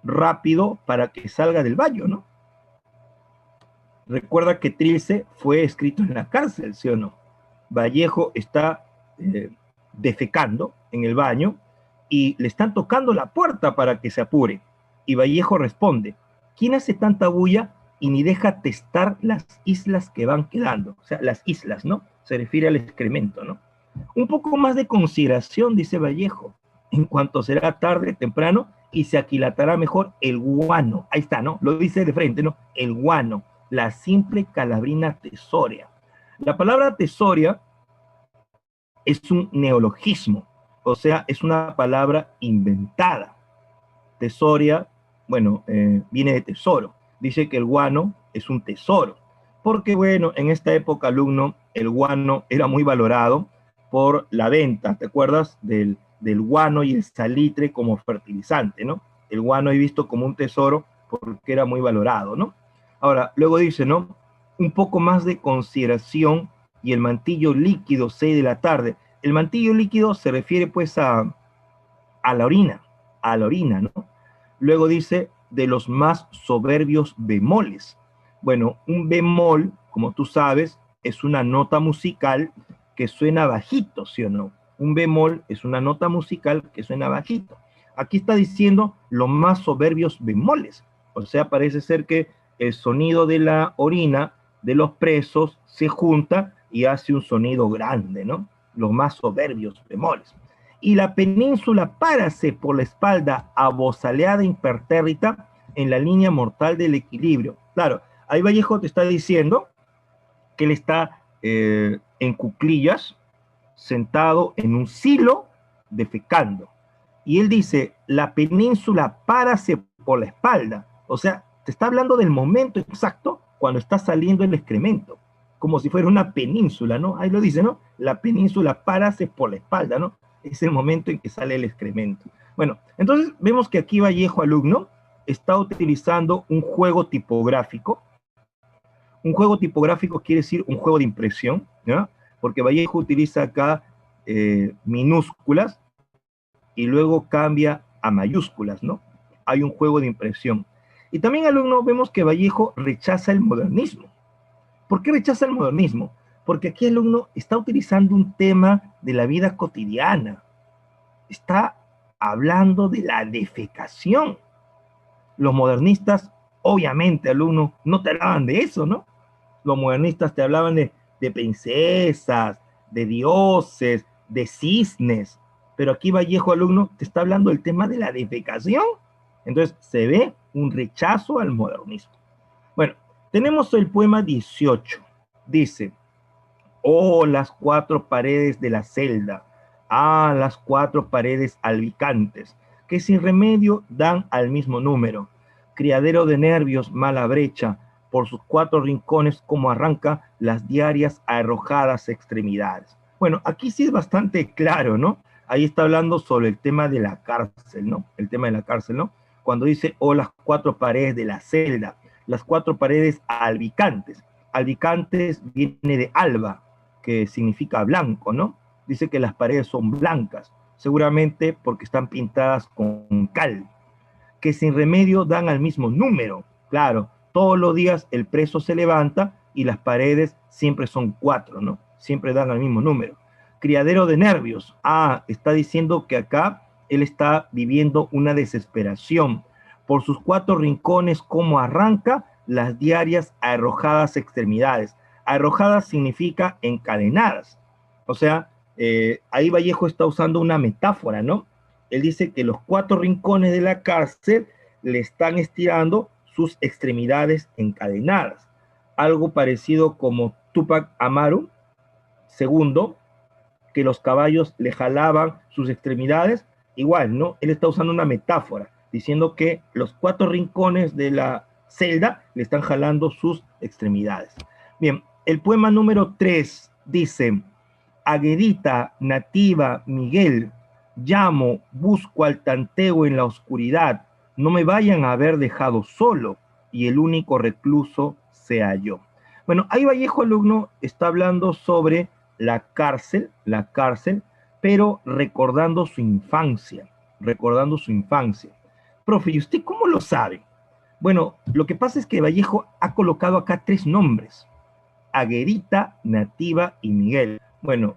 rápido para que salga del baño, ¿no? Recuerda que Trilce fue escrito en la cárcel, ¿sí o no? Vallejo está defecando en el baño y le están tocando la puerta para que se apure. Y Vallejo responde, ¿quién hace tanta bulla y ni deja testar las islas que van quedando? O sea, las islas, ¿no? Se refiere al excremento, ¿no? Un poco más de consideración, dice Vallejo, en cuanto será tarde, temprano, y se aquilatará mejor el guano. Ahí está, ¿no? Lo dice de frente, ¿no? El guano, la simple calabrina tesoria. La palabra tesoria es un neologismo, o sea, es una palabra inventada. Tesoria, bueno, viene de tesoro. Dice que el guano es un tesoro, porque bueno, en esta época, alumno, el guano era muy valorado por la venta, ¿te acuerdas? Del guano y el salitre como fertilizante, ¿no? El guano he visto como un tesoro porque era muy valorado, ¿no? Ahora, luego dice, ¿no? Un poco más de consideración y el mantillo líquido 6 de la tarde. El mantillo líquido se refiere pues a la orina, ¿no? Luego dice de los más soberbios bemoles. Bueno, un bemol, como tú sabes, es una nota musical que suena bajito, ¿sí o no? Un bemol es una nota musical que suena bajito. Aquí está diciendo los más soberbios bemoles. O sea, parece ser que el sonido de la orina de los presos se junta y hace un sonido grande, ¿no? Los más soberbios bemoles. Y la península párase por la espalda abosaleada impertérrita en la línea mortal del equilibrio. Claro, ahí Vallejo te está diciendo que él está en cuclillas, sentado en un silo, defecando. Y él dice, la península párase por la espalda. O sea, te está hablando del momento exacto cuando está saliendo el excremento, como si fuera una península, ¿no? Ahí lo dice, ¿no? La península párase por la espalda, ¿no? Es el momento en que sale el excremento. Bueno, entonces vemos que aquí Vallejo, alumno, está utilizando un juego tipográfico. Un juego tipográfico quiere decir un juego de impresión, ¿no? Porque Vallejo utiliza acá minúsculas y luego cambia a mayúsculas, ¿no? Hay un juego de impresión. Y también, alumno, vemos que Vallejo rechaza el modernismo. ¿Por qué rechaza el modernismo? Porque aquí el alumno está utilizando un tema de la vida cotidiana. Está hablando de la defecación. Los modernistas, obviamente, alumno, no te hablaban de eso, ¿no? Los modernistas te hablaban de princesas, de dioses, de cisnes. Pero aquí Vallejo, alumno, te está hablando del tema de la defecación. Entonces se ve un rechazo al modernismo. Bueno, tenemos el poema 18. Dice, oh, las cuatro paredes de la celda, ah, las cuatro paredes albicantes, que sin remedio dan al mismo número. Criadero de nervios, mala brecha, por sus cuatro rincones como arranca las diarias arrojadas extremidades. Bueno, aquí sí es bastante claro, ¿no? Ahí está hablando sobre el tema de la cárcel, ¿no? El tema de la cárcel, ¿no? Cuando dice, oh, las cuatro paredes de la celda, las cuatro paredes albicantes. Albicantes viene de alba, que significa blanco, ¿no? Dice que las paredes son blancas, seguramente porque están pintadas con cal, que sin remedio dan al mismo número. Claro, Todos los días el preso se levanta y las paredes siempre son 4, ¿no? Siempre dan al mismo número. Criadero de nervios. Está diciendo que acá él está viviendo una desesperación. Por sus 4 rincones, como arranca las diarias arrojadas extremidades. Arrojadas significa encadenadas. O sea, ahí Vallejo está usando una metáfora, ¿no? Él dice que los 4 rincones de la cárcel le están estirando sus extremidades encadenadas. Algo parecido como Tupac Amaru, segundo, que los caballos le jalaban sus extremidades, igual, ¿no? Él está usando una metáfora, diciendo que los 4 rincones de la celda le están jalando sus extremidades. Bien, el poema número 3 dice: Aguedita, nativa, Miguel, llamo, busco al tanteo en la oscuridad, no me vayan a haber dejado solo y el único recluso sea yo. Bueno, ahí Vallejo alumno está hablando sobre la cárcel, pero recordando su infancia, Profe, ¿y usted cómo lo sabe? Bueno, lo que pasa es que Vallejo ha colocado acá 3 nombres: Aguerita, Nativa y Miguel. Bueno,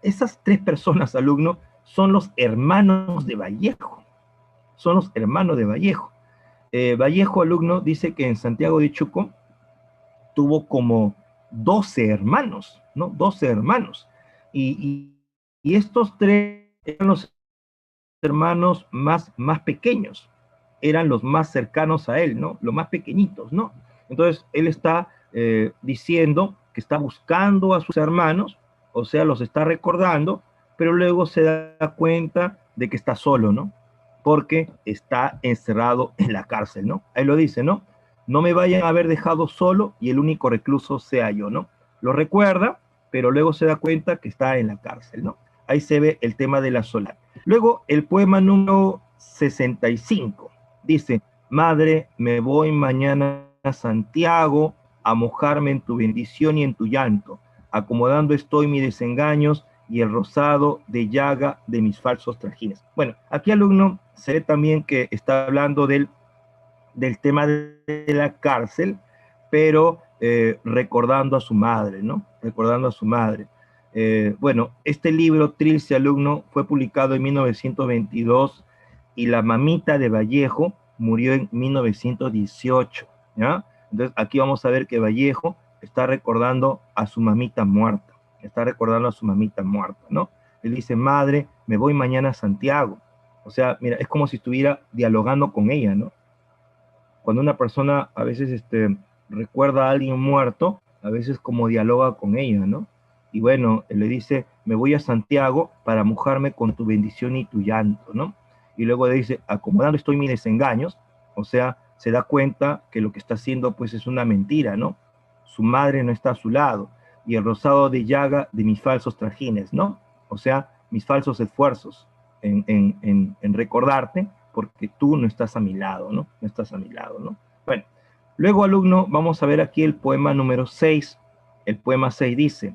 esas 3 personas, alumno, son los hermanos de Vallejo. Vallejo, alumno, dice que en Santiago de Chuco tuvo como 12 hermanos, ¿no? 12 hermanos. Y estos 3 eran los hermanos más pequeños, eran los más cercanos a él, ¿no? Los más pequeñitos, ¿no? Entonces, él está diciendo que está buscando a sus hermanos, o sea, los está recordando, pero luego se da cuenta de que está solo, ¿no? Porque está encerrado en la cárcel, ¿no? Ahí lo dice, ¿no? No me vayan a haber dejado solo y el único recluso sea yo, ¿no? Lo recuerda, pero luego se da cuenta que está en la cárcel, ¿no? Ahí se ve el tema de la soledad. Luego, el poema número 65 dice: Madre, me voy mañana a Santiago a mojarme en tu bendición y en tu llanto. Acomodando estoy mis desengaños y el rosado de llaga de mis falsos trajines. Bueno, aquí, alumno, se ve también que está hablando del tema de la cárcel, pero recordando a su madre, ¿no? Recordando a su madre. Bueno, este libro, Trilce, alumno, fue publicado en 1922 y la mamita de Vallejo murió en 1918, ¿ya? Entonces, aquí vamos a ver que Vallejo está recordando a su mamita muerta, ¿no? Él dice: madre, me voy mañana a Santiago. O sea, mira, es como si estuviera dialogando con ella, ¿no? Cuando una persona a veces recuerda a alguien muerto, a veces como dialoga con ella, ¿no? Y bueno, él le dice: me voy a Santiago para mojarme con tu bendición y tu llanto, ¿no? Y luego le dice: acomodando estoy mis desengaños. O sea, se da cuenta que lo que está haciendo pues es una mentira, ¿no? Su madre no está a su lado. Y el rosado de llaga de mis falsos trajines, ¿no? O sea, mis falsos esfuerzos en recordarte, porque tú no estás a mi lado, ¿no? No estás a mi lado, ¿no? Bueno, luego, alumno, vamos a ver aquí el poema número 6. El poema 6 dice: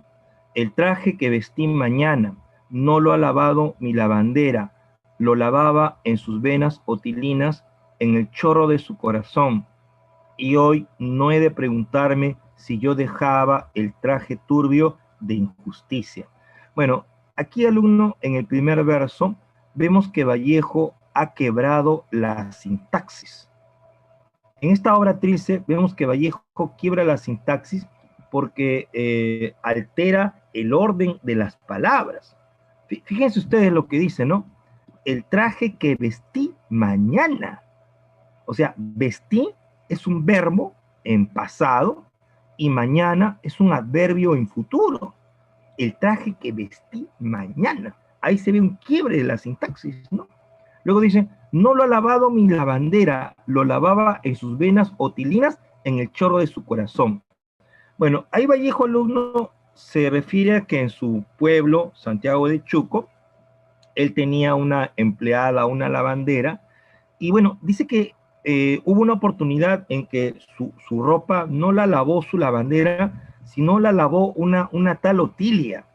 el traje que vestí mañana no lo ha lavado mi lavandera, lo lavaba en sus venas otilinas, en el chorro de su corazón. Y hoy no he de preguntarme si yo dejaba el traje turbio de injusticia. Bueno, aquí, alumno, en el primer verso, vemos que Vallejo ha quebrado la sintaxis. En esta obra Trilce vemos que Vallejo quiebra la sintaxis porque altera el orden de las palabras. Fíjense ustedes lo que dice, ¿no? El traje que vestí mañana. O sea, vestí es un verbo en pasado y mañana es un adverbio en futuro. El traje que vestí mañana. Ahí se ve un quiebre de la sintaxis, ¿no? Luego dice: no lo ha lavado mi lavandera, lo lavaba en sus venas otilinas, en el chorro de su corazón. Bueno, ahí Vallejo, alumno, se refiere a que en su pueblo, Santiago de Chuco, él tenía una empleada, una lavandera, y bueno, dice que hubo una oportunidad en que su ropa no la lavó su lavandera, sino la lavó una tal Otilia.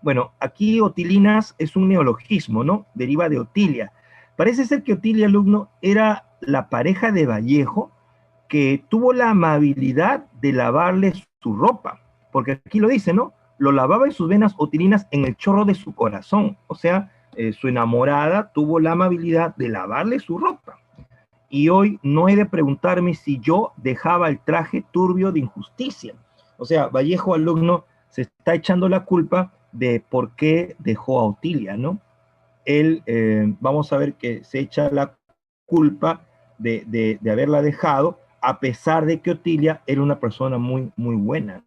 Bueno, aquí Otilinas es un neologismo, ¿no? Deriva de Otilia. Parece ser que Otilia, alumno, era la pareja de Vallejo que tuvo la amabilidad de lavarle su ropa, porque aquí lo dice, ¿no? Lo lavaba en sus venas otilinas en el chorro de su corazón. O sea, su enamorada tuvo la amabilidad de lavarle su ropa. Y hoy no he de preguntarme si yo dejaba el traje turbio de injusticia. O sea, Vallejo, alumno, se está echando la culpa de por qué dejó a Otilia, ¿no? Él, vamos a ver que se echa la culpa de haberla dejado, a pesar de que Otilia era una persona muy, muy buena.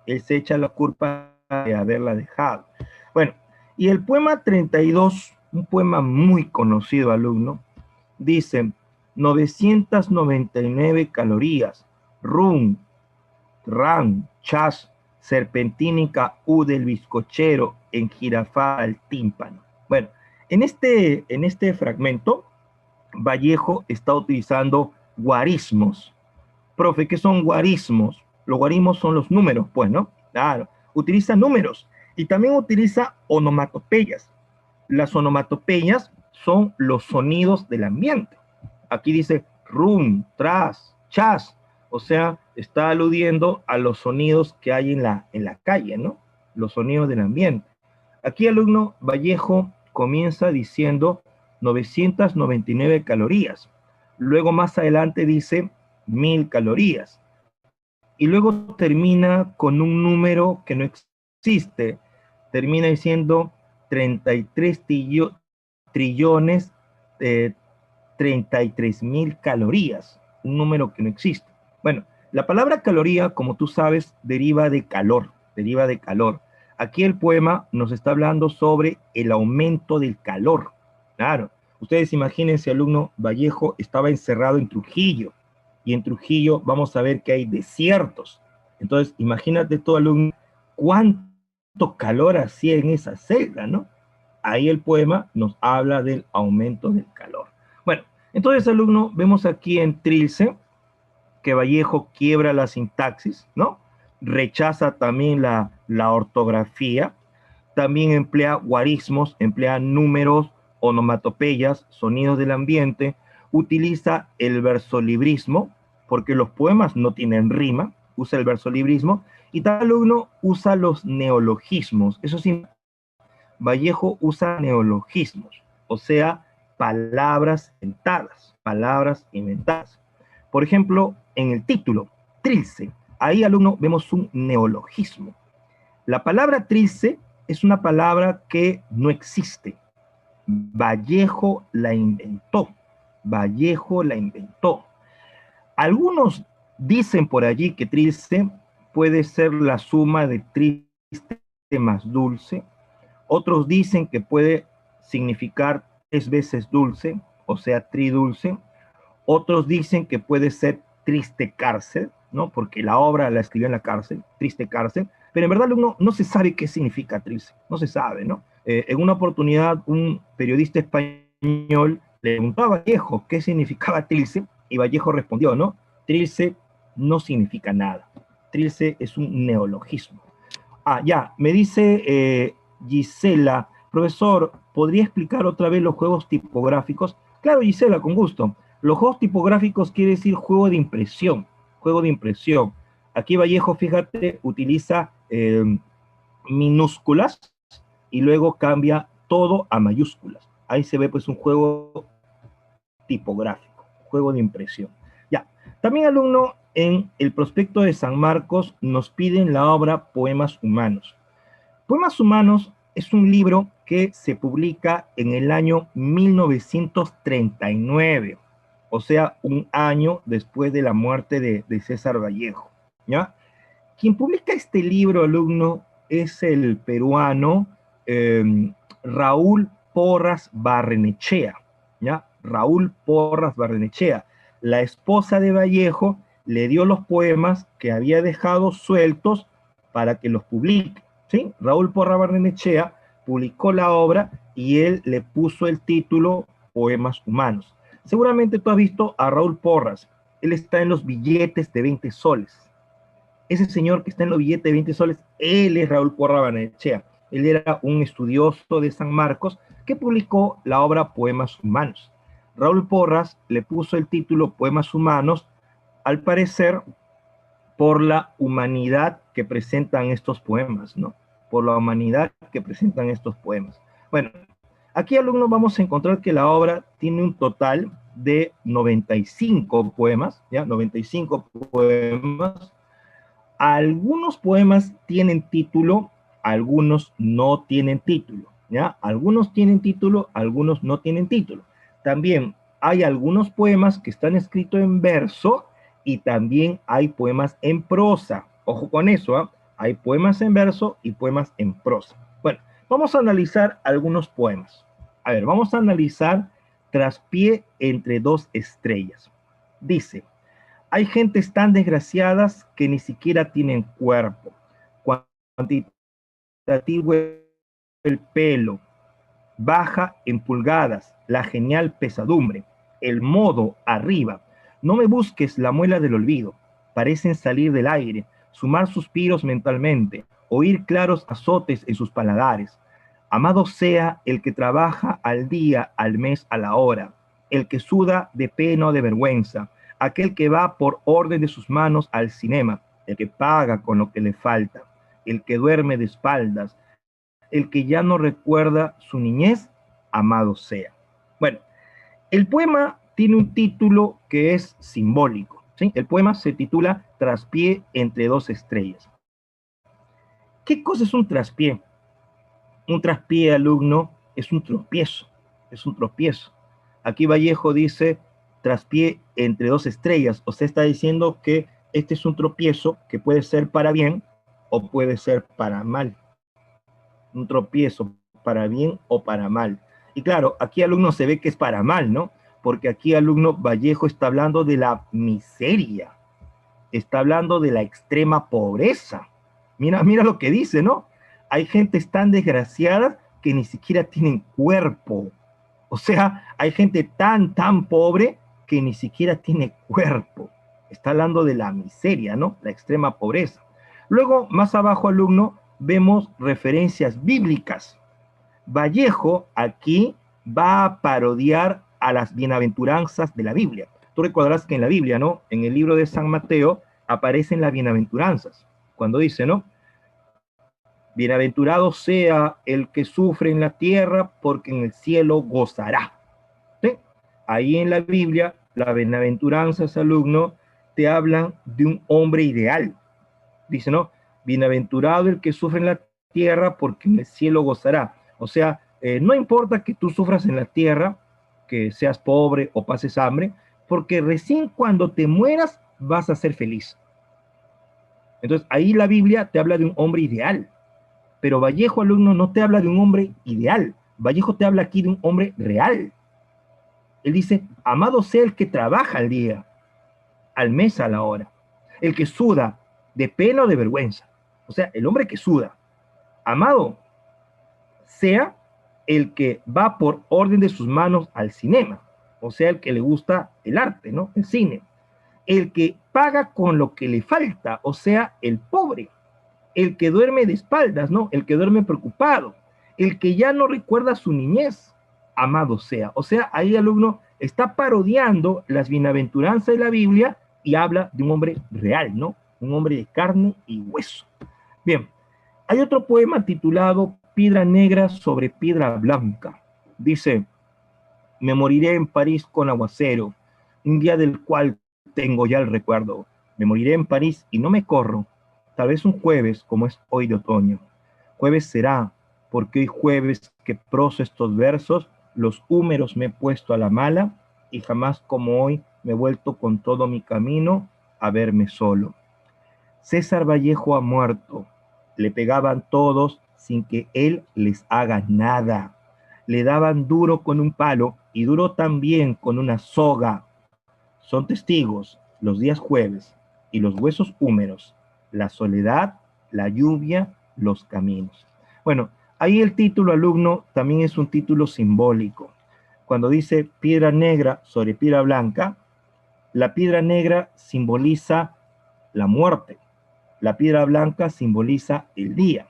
Él se echa la culpa de haberla dejado. Bueno, y el poema 32, un poema muy conocido, alumno, dice: 999 calorías, rum, ran, chas, serpentínica, u del bizcochero, en jirafá al tímpano. Bueno, en este fragmento, Vallejo está utilizando guarismos. Profe, ¿qué son guarismos? Los guarismos son los números, pues, ¿no? Claro, utiliza números y también utiliza onomatopeyas. Las onomatopeyas son los sonidos del ambiente. Aquí dice rum, tras, chas, o sea, está aludiendo a los sonidos que hay en la calle, ¿no? Los sonidos del ambiente. Aquí, alumno, Vallejo comienza diciendo 999 calorías. Luego más adelante dice 1000 calorías. Y luego termina con un número que no existe. Termina diciendo 33 trillones, 33.000 calorías. Un número que no existe. Bueno, la palabra caloría, como tú sabes, deriva de calor. Deriva de calor. Aquí el poema nos está hablando sobre el aumento del calor. Claro, ustedes imagínense, alumno, Vallejo estaba encerrado en Trujillo, y en Trujillo vamos a ver que hay desiertos. Entonces, imagínate todo, alumno, cuánto calor hacía en esa celda, ¿no? Ahí el poema nos habla del aumento del calor. Bueno, entonces, alumno, vemos aquí en Trilce que Vallejo quiebra la sintaxis, ¿no? Rechaza también la ortografía, también emplea guarismos, emplea números, onomatopeyas, sonidos del ambiente, utiliza el versolibrismo, porque los poemas no tienen rima, usa el versolibrismo, y tal alumno usa los neologismos. Eso sí, Vallejo usa neologismos, o sea, palabras inventadas, palabras inventadas. Por ejemplo, en el título, trilce, ahí, alumno, vemos un neologismo. La palabra trilce es una palabra que no existe. Vallejo la inventó. Vallejo la inventó. Algunos dicen por allí que trilce puede ser la suma de triste más dulce. Otros dicen que puede significar 3 veces dulce, o sea, tridulce. Otros dicen que puede ser triste cárcel, ¿no? Porque la obra la escribió en la cárcel, triste cárcel. Pero en verdad no se sabe qué significa trilce, no se sabe, ¿no? En una oportunidad, un periodista español le preguntó a Vallejo qué significaba trilce, y Vallejo respondió, ¿no? Trilce no significa nada. Trilce es un neologismo. Ah, ya, me dice Gisela, profesor, ¿podría explicar otra vez los juegos tipográficos? Claro, Gisela, con gusto. Los juegos tipográficos quiere decir juego de impresión, juego de impresión. Aquí Vallejo, fíjate, utiliza minúsculas y luego cambia todo a mayúsculas. Ahí se ve pues un juego tipográfico, juego de impresión. Ya, también, alumno, en el prospecto de San Marcos nos piden la obra Poemas Humanos. Poemas Humanos es un libro que se publica en el año 1939, o sea, un año después de la muerte de César Vallejo, ¿ya? Quien publica este libro, alumno, es el peruano Raúl Porras Barrenechea, ¿ya? Raúl Porras Barrenechea. La esposa de Vallejo le dio los poemas que había dejado sueltos para que los publique, ¿sí? Raúl Porras Barrenechea publicó la obra y él le puso el título Poemas Humanos. Seguramente tú has visto a Raúl Porras. Él está en los billetes de 20 soles. Ese señor que está en los billetes de 20 soles, él es Raúl Porras Barrenechea. Él era un estudioso de San Marcos que publicó la obra Poemas Humanos. Raúl Porras le puso el título Poemas Humanos al parecer, por la humanidad que presentan estos poemas, ¿no? Por la humanidad que presentan estos poemas. Bueno, aquí, alumnos, vamos a encontrar que la obra tiene un total de 95 poemas, ¿ya? 95 poemas. Algunos poemas tienen título, algunos no tienen título, ¿ya? Algunos tienen título, algunos no tienen título. También hay algunos poemas que están escritos en verso y también hay poemas en prosa. Ojo con eso, ¿eh? Hay poemas en verso y poemas en prosa. Bueno, vamos a analizar algunos poemas. A ver, vamos a analizar Traspié entre dos estrellas. Dice: hay gentes tan desgraciadas que ni siquiera tienen cuerpo. Cuantitativo el pelo, baja en pulgadas la genial pesadumbre, el modo arriba. No me busques la muela del olvido. Parecen salir del aire, sumar suspiros mentalmente, oír claros azotes en sus paladares. Amado sea el que trabaja al día, al mes, a la hora, el que suda de pena o de vergüenza, aquel que va por orden de sus manos al cinema, el que paga con lo que le falta, el que duerme de espaldas, el que ya no recuerda su niñez, amado sea. Bueno, el poema tiene un título que es simbólico, ¿sí? El poema se titula Traspié entre dos estrellas. ¿Qué cosa es un traspié? Un traspié, alumno, es un tropiezo, es un tropiezo. Aquí Vallejo dice traspié entre dos estrellas, o sea, está diciendo que este es un tropiezo que puede ser para bien o puede ser para mal. Un tropiezo para bien o para mal. Y claro, aquí, alumno, se ve que es para mal, ¿no? Porque aquí, alumno, Vallejo está hablando de la miseria, está hablando de la extrema pobreza. Mira, mira lo que dice, ¿no? Hay gentes tan desgraciadas que ni siquiera tienen cuerpo. O sea, hay gente tan pobre que ni siquiera tiene cuerpo. Está hablando de la miseria, ¿no? La extrema pobreza. Luego, más abajo, alumno, vemos referencias bíblicas. Vallejo aquí va a parodiar a las bienaventuranzas de la Biblia. Tú recordarás que en la Biblia, ¿no? En el libro de San Mateo aparecen las bienaventuranzas. Cuando dice, ¿no? Bienaventurado sea el que sufre en la tierra, porque en el cielo gozará. ¿Sí? Ahí en la Biblia, las bienaventuranzas, alumno, te hablan de un hombre ideal. Dice, ¿no? Bienaventurado el que sufre en la tierra, porque en el cielo gozará. O sea, no importa que tú sufras en la tierra, que seas pobre o pases hambre, porque recién cuando te mueras vas a ser feliz. Entonces, ahí la Biblia te habla de un hombre ideal. Pero Vallejo, alumno, no te habla de un hombre ideal. Vallejo te habla aquí de un hombre real. Él dice, amado sea el que trabaja al día, al mes, a la hora, el que suda de pena o de vergüenza. O sea, el hombre que suda. Amado sea el que va por orden de sus manos al cinema. O sea, el que le gusta el arte, ¿no? El cine. El que paga con lo que le falta, o sea, el pobre. El que duerme de espaldas, ¿no? El que duerme preocupado. El que ya no recuerda su niñez, amado sea. O sea, ahí, alumno, está parodiando las bienaventuranzas de la Biblia y habla de un hombre real, ¿no? Un hombre de carne y hueso. Bien, hay otro poema titulado Piedra Negra sobre Piedra Blanca. Dice, me moriré en París con aguacero, un día del cual tengo ya el recuerdo. Me moriré en París y no me corro, tal vez un jueves como es hoy de otoño. Jueves será, porque hoy jueves que proso estos versos, los húmeros me he puesto a la mala y jamás como hoy me he vuelto con todo mi camino a verme solo. César Vallejo ha muerto, le pegaban todos sin que él les haga nada. Le daban duro con un palo y duro también con una soga. Son testigos los días jueves y los huesos húmeros, la soledad, la lluvia, los caminos. Bueno, ahí el título, alumno, también es un título simbólico. Cuando dice piedra negra sobre piedra blanca, la piedra negra simboliza la muerte, la piedra blanca simboliza el día.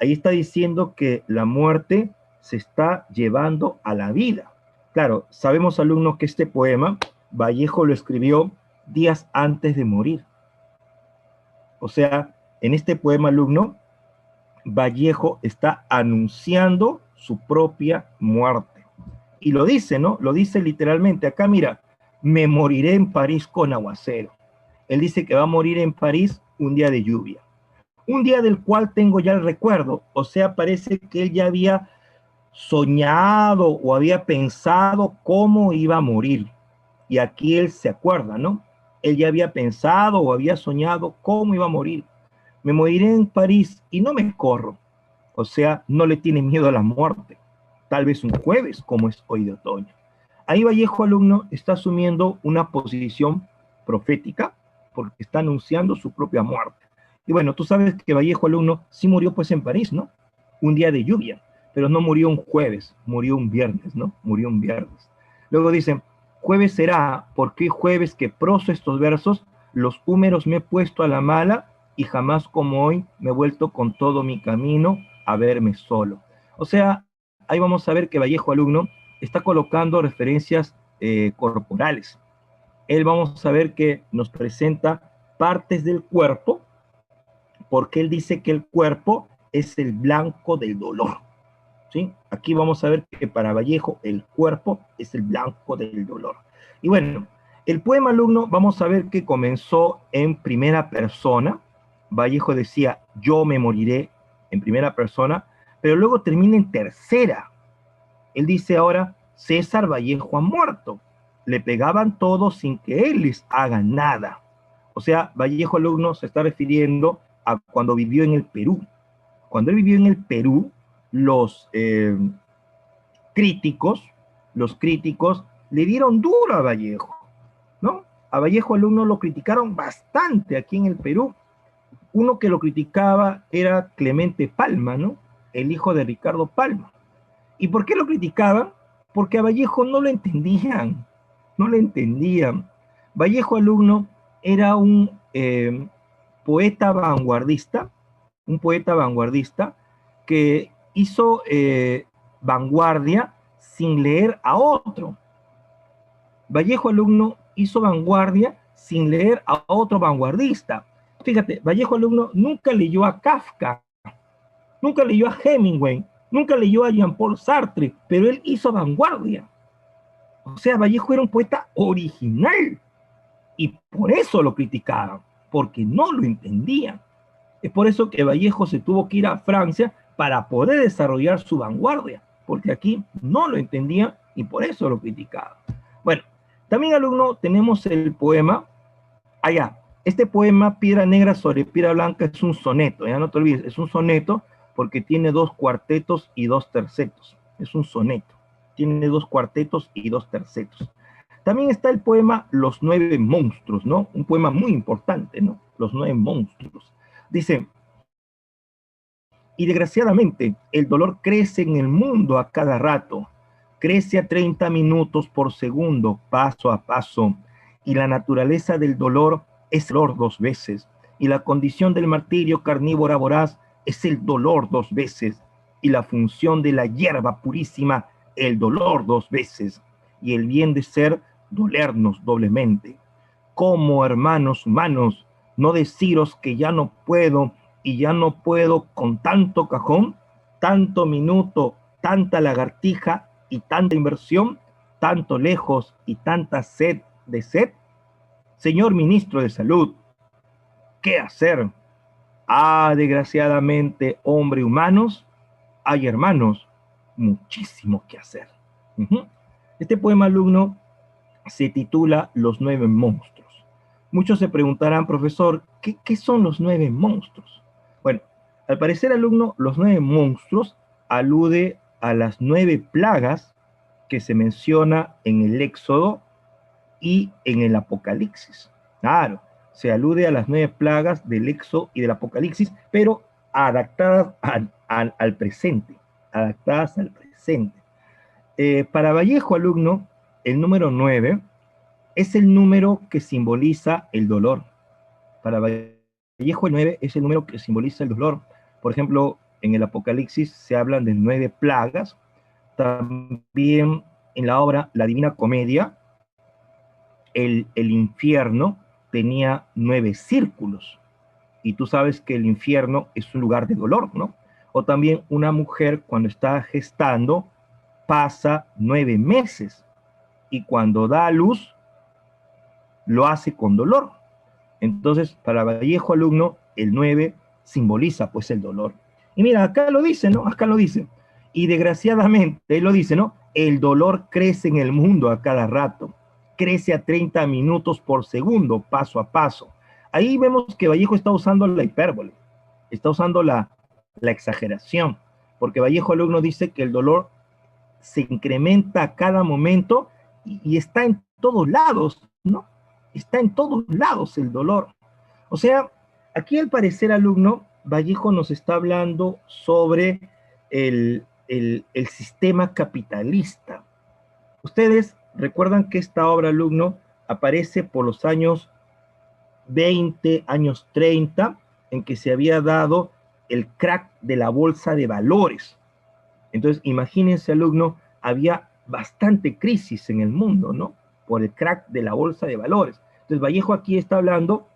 Ahí está diciendo que la muerte se está llevando a la vida. Claro, sabemos, alumnos, que este poema Vallejo lo escribió días antes de morir. O sea, en este poema, alumno, Vallejo está anunciando su propia muerte. Y lo dice, ¿no? Lo dice literalmente. Acá, mira, me moriré en París con aguacero. Él dice que va a morir en París un día de lluvia. Un día del cual tengo ya el recuerdo. O sea, parece que él ya había soñado o había pensado cómo iba a morir. Y aquí él se acuerda, ¿no? Él ya había pensado o había soñado cómo iba a morir. Me moriré en París y no me corro. O sea, no le tiene miedo a la muerte. Tal vez un jueves, como es hoy de otoño. Ahí Vallejo, alumno, está asumiendo una posición profética porque está anunciando su propia muerte. Y bueno, tú sabes que Vallejo, alumno, sí murió pues en París, ¿no? Un día de lluvia, pero no murió un jueves, murió un viernes, ¿no? Murió un viernes. Luego dicen, jueves será, porque jueves que proso estos versos, los húmeros me he puesto a la mala y jamás como hoy me he vuelto con todo mi camino a verme solo. O sea, ahí vamos a ver que Vallejo, alumno, está colocando referencias corporales. Él vamos a ver que nos presenta partes del cuerpo, porque él dice que el cuerpo es el blanco del dolor. ¿Sí? Aquí vamos a ver que para Vallejo el cuerpo es el blanco del dolor. Y bueno, el poema, alumno, vamos a ver que comenzó en primera persona. Vallejo decía, yo me moriré en primera persona, pero luego termina en tercera. Él dice ahora, César Vallejo ha muerto. Le pegaban todos sin que él les haga nada. O sea, Vallejo, alumno, se está refiriendo a cuando vivió en el Perú. Cuando él vivió en el Perú, los críticos, los críticos le dieron duro a Vallejo, ¿no? A Vallejo, alumno, lo criticaron bastante aquí en el Perú. Uno que lo criticaba era Clemente Palma, ¿no? El hijo de Ricardo Palma. ¿Y por qué lo criticaban? Porque a Vallejo no lo entendían, no lo entendían. Vallejo, alumno, era poeta vanguardista, un poeta vanguardista que hizo vanguardia sin leer a otro. Vallejo, alumno, hizo vanguardia sin leer a otro vanguardista. Fíjate, Vallejo, alumno, nunca leyó a Kafka, nunca leyó a Hemingway, nunca leyó a Jean-Paul Sartre, pero él hizo vanguardia. O sea, Vallejo era un poeta original y por eso lo criticaban, porque no lo entendían. Es por eso que Vallejo se tuvo que ir a Francia para poder desarrollar su vanguardia, porque aquí no lo entendían y por eso lo criticaban. Bueno, también, alumno, tenemos el poema, allá, este poema, Piedra Negra sobre Piedra Blanca, es un soneto, ya no te olvides, es un soneto porque tiene 2 cuartetos y 2 tercetos. Es un soneto, tiene 2 cuartetos y 2 tercetos. También está el poema Los 9 monstruos, ¿no? Un poema muy importante, ¿no? Los 9 monstruos. Dice, y desgraciadamente el dolor crece en el mundo a cada rato, crece a 30 minutos por segundo, paso a paso, y la naturaleza del dolor es el dolor 2 veces, y la condición del martirio carnívora voraz es el dolor 2 veces, y la función de la hierba purísima el dolor 2 veces, y el bien de ser dolernos doblemente. Como hermanos humanos, no deciros que ya no puedo y ya no puedo con tanto cajón, tanto minuto, tanta lagartija y tanta inversión, tanto lejos y tanta sed de sed. Señor ministro de Salud, ¿qué hacer? Ah, desgraciadamente, hombre humanos, hay hermanos, muchísimo que hacer. Este poema, alumno, se titula Los 9 monstruos. Muchos se preguntarán, profesor, ¿qué son los 9 monstruos? Bueno, al parecer, alumno, los 9 monstruos alude a las 9 plagas que se menciona en el Éxodo y en el Apocalipsis. Claro, se alude a las 9 plagas del Éxodo y del Apocalipsis, pero adaptadas al presente, adaptadas al presente. Para Vallejo, alumno, el número 9 es el número que simboliza el dolor. Para Vallejo, el 9 es el número que simboliza el dolor. Por ejemplo, en el Apocalipsis se hablan de 9 plagas. También en la obra La Divina Comedia el infierno tenía 9 círculos. Y tú sabes que el infierno es un lugar de dolor, ¿no? O también una mujer cuando está gestando pasa 9 meses y cuando da a luz lo hace con dolor. Entonces, para Vallejo alumno, el 9 simboliza pues el dolor. Y mira, acá lo dice, ¿no? Acá lo dice. Y desgraciadamente, él lo dice, ¿no? El dolor crece en el mundo a cada rato. Crece a 30 minutos por segundo, paso a paso. Ahí vemos que Vallejo está usando la hipérbole, está usando la exageración, porque Vallejo alumno dice que el dolor se incrementa a cada momento y está en todos lados, ¿no? Está en todos lados el dolor. O sea, aquí al parecer alumno, Vallejo nos está hablando sobre el sistema capitalista. Ustedes recuerdan que esta obra, alumno, aparece por los años 20, años 30, en que se había dado el crack de la bolsa de valores. Entonces, imagínense, alumno, había bastante crisis en el mundo, ¿no? Por el crack de la bolsa de valores. Entonces, Vallejo aquí está hablando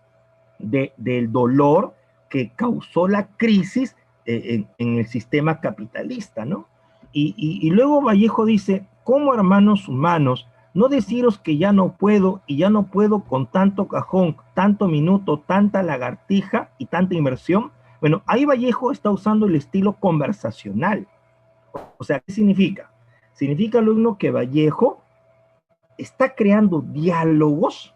del dolor que causó la crisis en el sistema capitalista, ¿no? Y luego Vallejo dice, ¿cómo hermanos humanos no deciros que ya no puedo y ya no puedo con tanto cajón, tanto minuto, tanta lagartija y tanta inversión? Bueno, ahí Vallejo está usando el estilo conversacional. O sea, ¿qué significa? Significa, alumno, que Vallejo está creando diálogos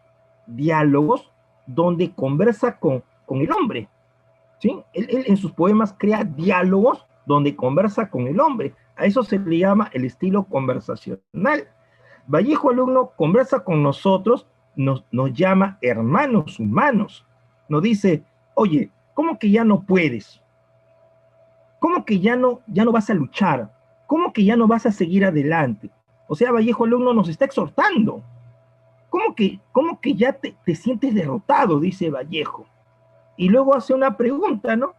donde conversa con el hombre, ¿sí? Él en sus poemas crea diálogos donde conversa con el hombre. A eso se le llama el estilo conversacional. Vallejo alumno conversa con nosotros, nos llama hermanos humanos. Nos dice, oye, ¿cómo que ya no puedes? ¿Cómo que ya no vas a luchar? ¿Cómo que ya no vas a seguir adelante? O sea, Vallejo alumno nos está exhortando. ¿Cómo que ya te sientes derrotado? Dice Vallejo. Y luego hace una pregunta, ¿no?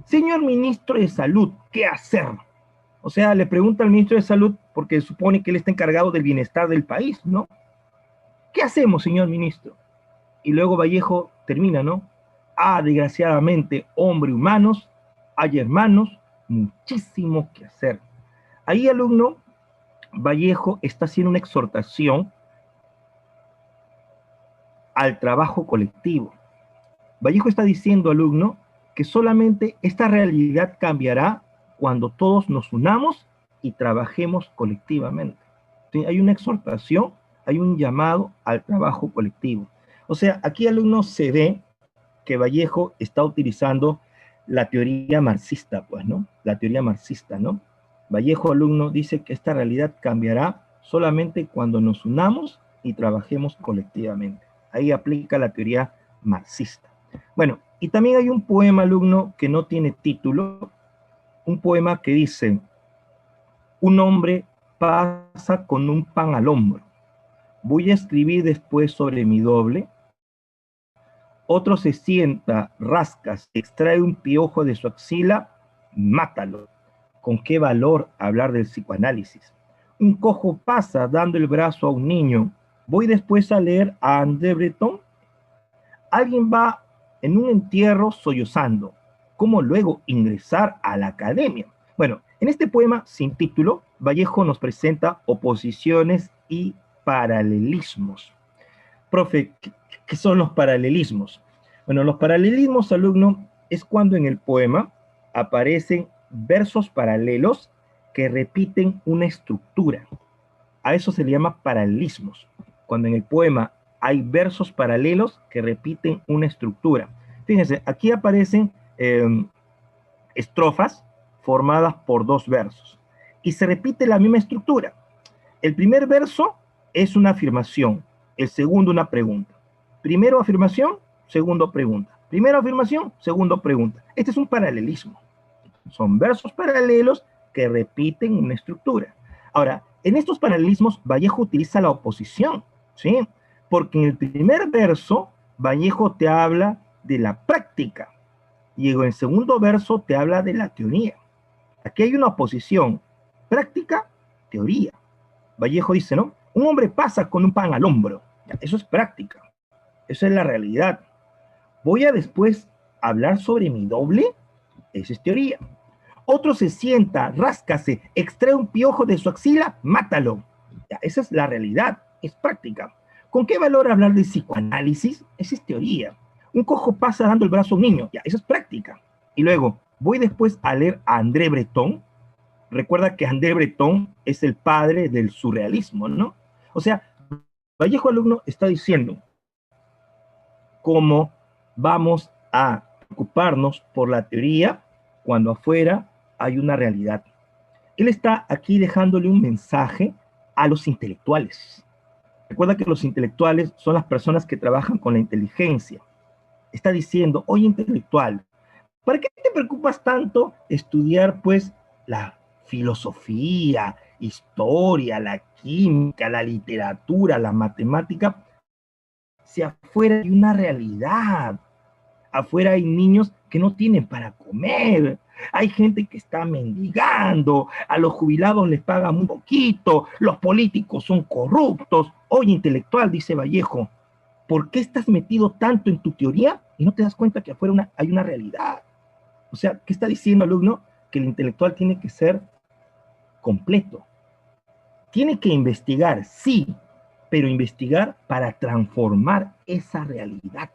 Señor ministro de Salud, ¿qué hacer? O sea, le pregunta al ministro de Salud porque supone que él está encargado del bienestar del país, ¿no? ¿Qué hacemos, señor ministro? Y luego Vallejo termina, ¿no? Ah, desgraciadamente, hombre humanos, hay hermanos, muchísimo que hacer. Ahí, alumno, Vallejo está haciendo una exhortación al trabajo colectivo. Vallejo está diciendo, alumno, que solamente esta realidad cambiará cuando todos nos unamos y trabajemos colectivamente. ¿Sí? Hay una exhortación, hay un llamado al trabajo colectivo. O sea, aquí, alumno, se ve que Vallejo está utilizando la teoría marxista, pues, ¿no? La teoría marxista, ¿no? Vallejo, alumno, dice que esta realidad cambiará solamente cuando nos unamos y trabajemos colectivamente. Ahí aplica la teoría marxista. Bueno, y también hay un poema, alumno, que no tiene título, un poema que dice, un hombre pasa con un pan al hombro, voy a escribir después sobre mi doble, otro se sienta, rascas, extrae un piojo de su axila, mátalo. ¿Con qué valor hablar del psicoanálisis? Un cojo pasa dando el brazo a un niño, voy después a leer a André Breton. Alguien va en un entierro sollozando. ¿Cómo luego ingresar a la academia? Bueno, en este poema sin título, Vallejo nos presenta oposiciones y paralelismos. Profe, ¿qué son los paralelismos? Bueno, los paralelismos, alumno, es cuando en el poema aparecen versos paralelos que repiten una estructura. A eso se le llama paralelismos. Cuando en el poema hay versos paralelos que repiten una estructura. Fíjense, aquí aparecen estrofas formadas por 2 versos y se repite la misma estructura. El primer verso es una afirmación, el segundo una pregunta. Primero afirmación, segundo pregunta. Primero afirmación, segundo pregunta. Este es un paralelismo. Son versos paralelos que repiten una estructura. Ahora, en estos paralelismos, Vallejo utiliza la oposición, ¿sí? Porque en el primer verso, Vallejo te habla de la práctica y en el segundo verso te habla de la teoría. Aquí hay una oposición, práctica, teoría. Vallejo dice, ¿no? Un hombre pasa con un pan al hombro. Ya, eso es práctica, eso es la realidad. Voy a después hablar sobre mi doble, eso es teoría. Otro se sienta, ráscase, extrae un piojo de su axila, mátalo. Ya, esa es la realidad, es práctica. ¿Con qué valor hablar de psicoanálisis? Esa es teoría. Un cojo pasa dando el brazo a un niño, ya, eso es práctica. Y luego, voy después a leer a André Breton. Recuerda que André Breton es el padre del surrealismo, ¿no? O sea, Vallejo Alumno está diciendo cómo vamos a preocuparnos por la teoría cuando afuera hay una realidad. Él está aquí dejándole un mensaje a los intelectuales. Recuerda que los intelectuales son las personas que trabajan con la inteligencia. Está diciendo, oye intelectual, ¿para qué te preocupas tanto estudiar pues la filosofía, historia, la química, la literatura, la matemática, si afuera hay una realidad? Afuera hay niños que no tienen para comer, hay gente que está mendigando, a los jubilados les pagan muy poquito, los políticos son corruptos. Oye, intelectual, dice Vallejo, ¿por qué estás metido tanto en tu teoría y no te das cuenta que afuera hay una realidad? O sea, ¿qué está diciendo el alumno? Que el intelectual tiene que ser completo. Tiene que investigar, sí, pero investigar para transformar esa realidad.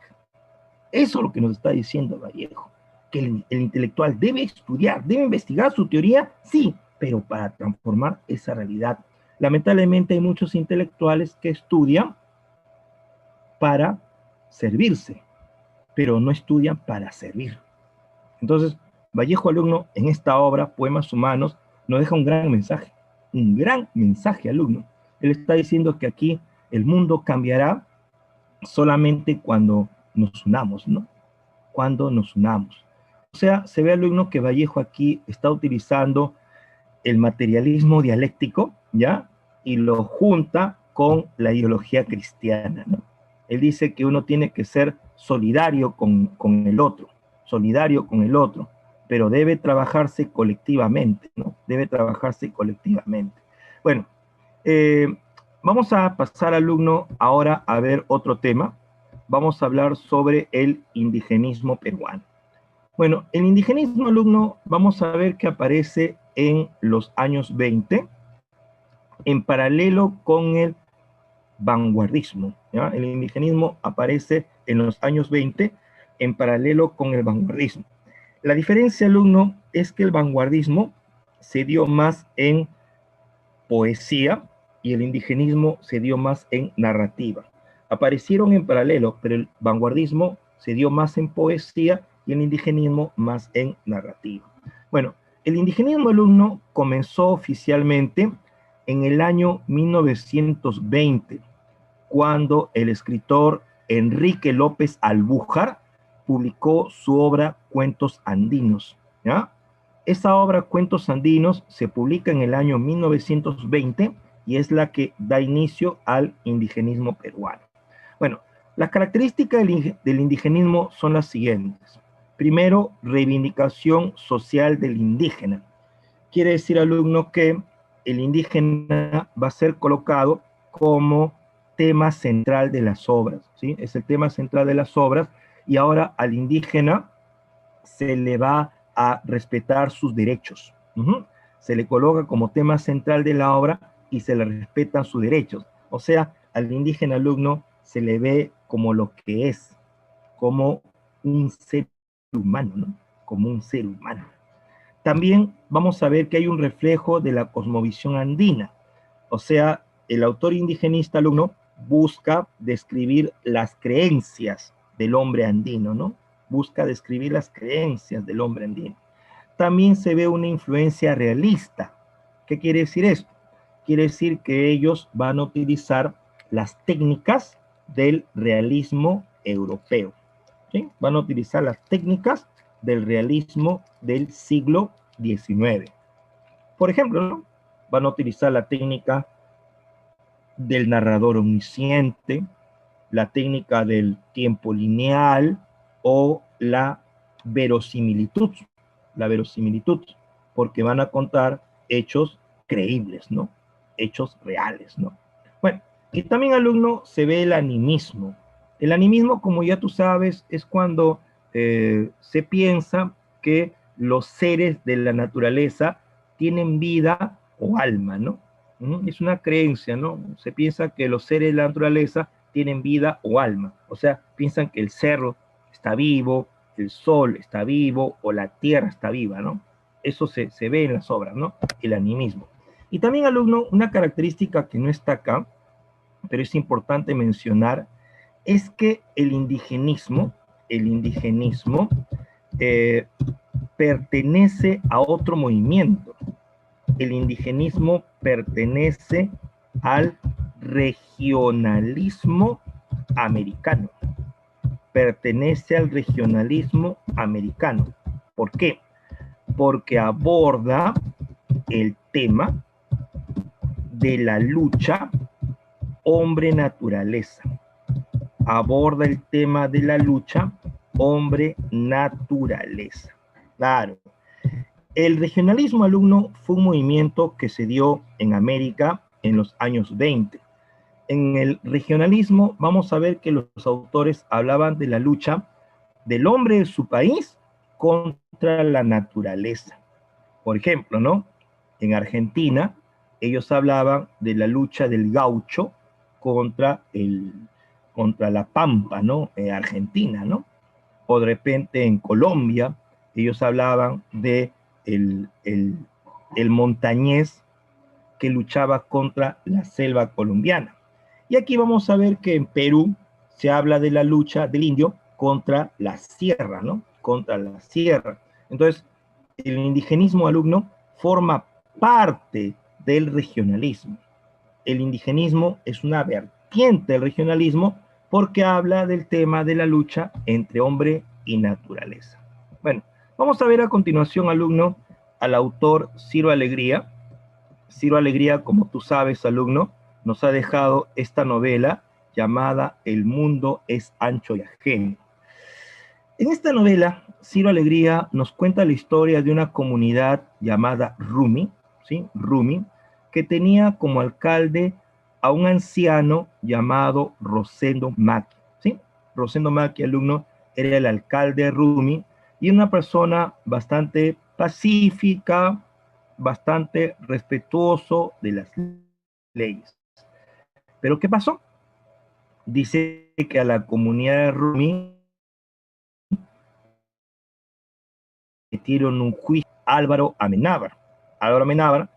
Eso es lo que nos está diciendo Vallejo, que el intelectual debe estudiar, debe investigar su teoría, sí, pero para transformar esa realidad. Lamentablemente hay muchos intelectuales que estudian para servirse, pero no estudian para servir. Entonces, Vallejo Alumno, en esta obra, Poemas Humanos, nos deja un gran mensaje, alumno. Él está diciendo que aquí el mundo cambiará solamente cuando nos unamos, ¿no? Cuando nos unamos. O sea, se ve, alumno, que Vallejo aquí está utilizando el materialismo dialéctico, ¿ya? Y lo junta con la ideología cristiana, ¿no? Él dice que uno tiene que ser solidario con el otro, solidario con el otro, pero debe trabajarse colectivamente, ¿no? Debe trabajarse colectivamente. Bueno, eh, vamos a pasar, alumno, ahora a ver otro tema. Vamos a hablar sobre el indigenismo peruano. Bueno, el indigenismo, alumno, vamos a ver que aparece en los años 20, en paralelo con el vanguardismo, ¿ya? El indigenismo aparece en los años 20 en paralelo con el vanguardismo. La diferencia, alumno, es que el vanguardismo se dio más en poesía y el indigenismo se dio más en narrativa. Aparecieron en paralelo, pero el vanguardismo se dio más en poesía y el indigenismo más en narrativa. Bueno, el indigenismo, alumno, comenzó oficialmente en el año 1920, cuando el escritor Enrique López Albújar publicó su obra Cuentos Andinos, ¿ya? Esa obra, Cuentos Andinos, se publica en el año 1920 y es la que da inicio al indigenismo peruano. Bueno, las características del indigenismo son las siguientes. Primero, reivindicación social del indígena. Quiere decir, alumno, que el indígena va a ser colocado como tema central de las obras, ¿sí? Es el tema central de las obras y ahora al indígena se le va a respetar sus derechos. Se le coloca como tema central de la obra y se le respetan sus derechos. O sea, al indígena, alumno, se le ve como lo que es, como un ser humano, ¿no? Como un ser humano. También vamos a ver que hay un reflejo de la cosmovisión andina. O sea, el autor indigenista, alumno, busca describir las creencias del hombre andino, ¿no? Busca describir las creencias del hombre andino. También se ve una influencia realista. ¿Qué quiere decir esto? Quiere decir que ellos van a utilizar las técnicas del realismo europeo, ¿sí? Van a utilizar las técnicas del realismo del siglo XIX. Por ejemplo, ¿no? Van a utilizar la técnica del narrador omnisciente, la técnica del tiempo lineal o la verosimilitud, porque van a contar hechos creíbles, ¿no? Hechos reales, ¿no? Bueno, Y también, alumno, se ve el animismo. El animismo, como ya tú sabes, es cuando se piensa que los seres de la naturaleza tienen vida o alma, ¿no? Es una creencia, ¿no? Se piensa que los seres de la naturaleza tienen vida o alma. O sea, piensan que el cerro está vivo, el sol está vivo o la tierra está viva, ¿no? Eso se ve en las obras, ¿no? El animismo. Y también, alumno, una característica que no está acá, pero es importante mencionar, es que el indigenismo eh, pertenece a otro movimiento. El indigenismo pertenece al regionalismo americano. Pertenece al regionalismo americano. ¿Por qué? Porque aborda el tema de la lucha hombre-naturaleza. Aborda el tema de la lucha hombre-naturaleza. Claro. El regionalismo, alumno, fue un movimiento que se dio en América en los años 20. En el regionalismo vamos a ver que los autores hablaban de la lucha del hombre de su país contra la naturaleza. Por ejemplo, ¿no? En Argentina, ellos hablaban de la lucha del gaucho contra, contra la pampa, ¿no? Argentina, ¿no? O de repente en Colombia, ellos hablaban de el montañés que luchaba contra la selva colombiana. Y aquí vamos a ver que en Perú se habla de la lucha del indio contra la sierra, ¿no? Contra la sierra. Entonces, el indigenismo, alumno, forma parte del regionalismo. El indigenismo es una vertiente del regionalismo porque habla del tema de la lucha entre hombre y naturaleza. Bueno, vamos a ver a continuación, alumno, al autor Ciro Alegría. Ciro Alegría, como tú sabes, alumno, nos ha dejado esta novela llamada El mundo es ancho y ajeno. En esta novela, Ciro Alegría nos cuenta la historia de una comunidad llamada Rumi, ¿sí? Rumi, que tenía como alcalde a un anciano llamado Rosendo Maki, ¿sí? Rosendo Maki, alumno, era el alcalde de Rumi y una persona bastante pacífica, bastante respetuoso de las leyes. Pero ¿qué pasó? Dice que a la comunidad de Rumi metieron un juicio a Álvaro Amenábar. Álvaro Amenábar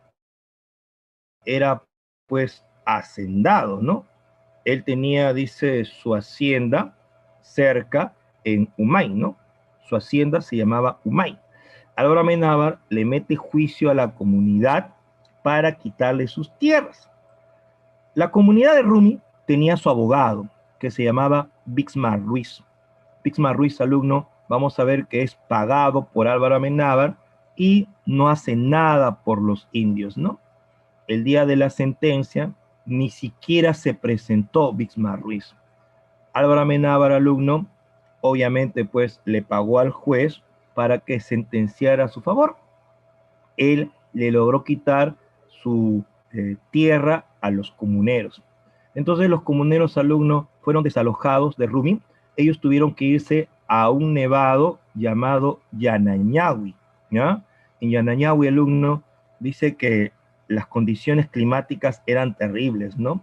era pues hacendado, ¿no? Él tenía, dice, su hacienda cerca en Humay, ¿no? Su hacienda se llamaba Humay. Álvaro Amenábar le mete juicio a la comunidad para quitarle sus tierras. La comunidad de Rumi tenía su abogado, que se llamaba Bixmar Ruiz. Bixmar Ruiz, alumno, vamos a ver que es pagado por Álvaro Amenábar y no hace nada por los indios, ¿no? El día de la sentencia ni siquiera se presentó Bixmar Ruiz. Álvaro Amenábar, alumno, obviamente pues le pagó al juez para que sentenciara a su favor. Él le logró quitar su tierra a los comuneros. Entonces los comuneros, alumnos, fueron desalojados de Rumi. Ellos tuvieron que irse a un nevado llamado Yanañahui, ¿ya? En Yanañahui, alumno, dice que las condiciones climáticas eran terribles, ¿no?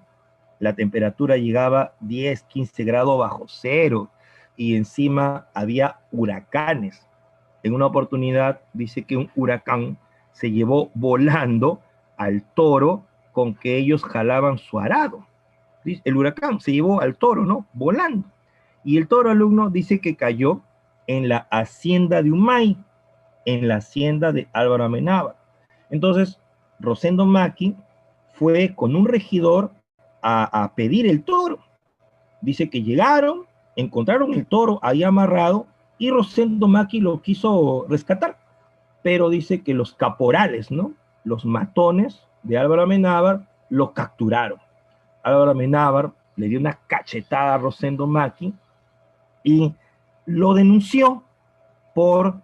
La temperatura llegaba a 10, 15 grados bajo cero y encima había huracanes. En una oportunidad dice que un huracán se llevó volando al toro con que ellos jalaban su arado. El huracán se llevó al toro, ¿no? Volando. Y el toro, alumno, dice que cayó en la hacienda de Humay, en la hacienda de Álvaro Amenábar. Entonces, Rosendo Maki fue con un regidor a pedir el toro. Dice que llegaron, encontraron el toro ahí amarrado y Rosendo Maki lo quiso rescatar. Pero dice que los caporales, ¿no? Los matones de Álvaro Amenábar lo capturaron. Álvaro Amenábar le dio una cachetada a Rosendo Maki y lo denunció por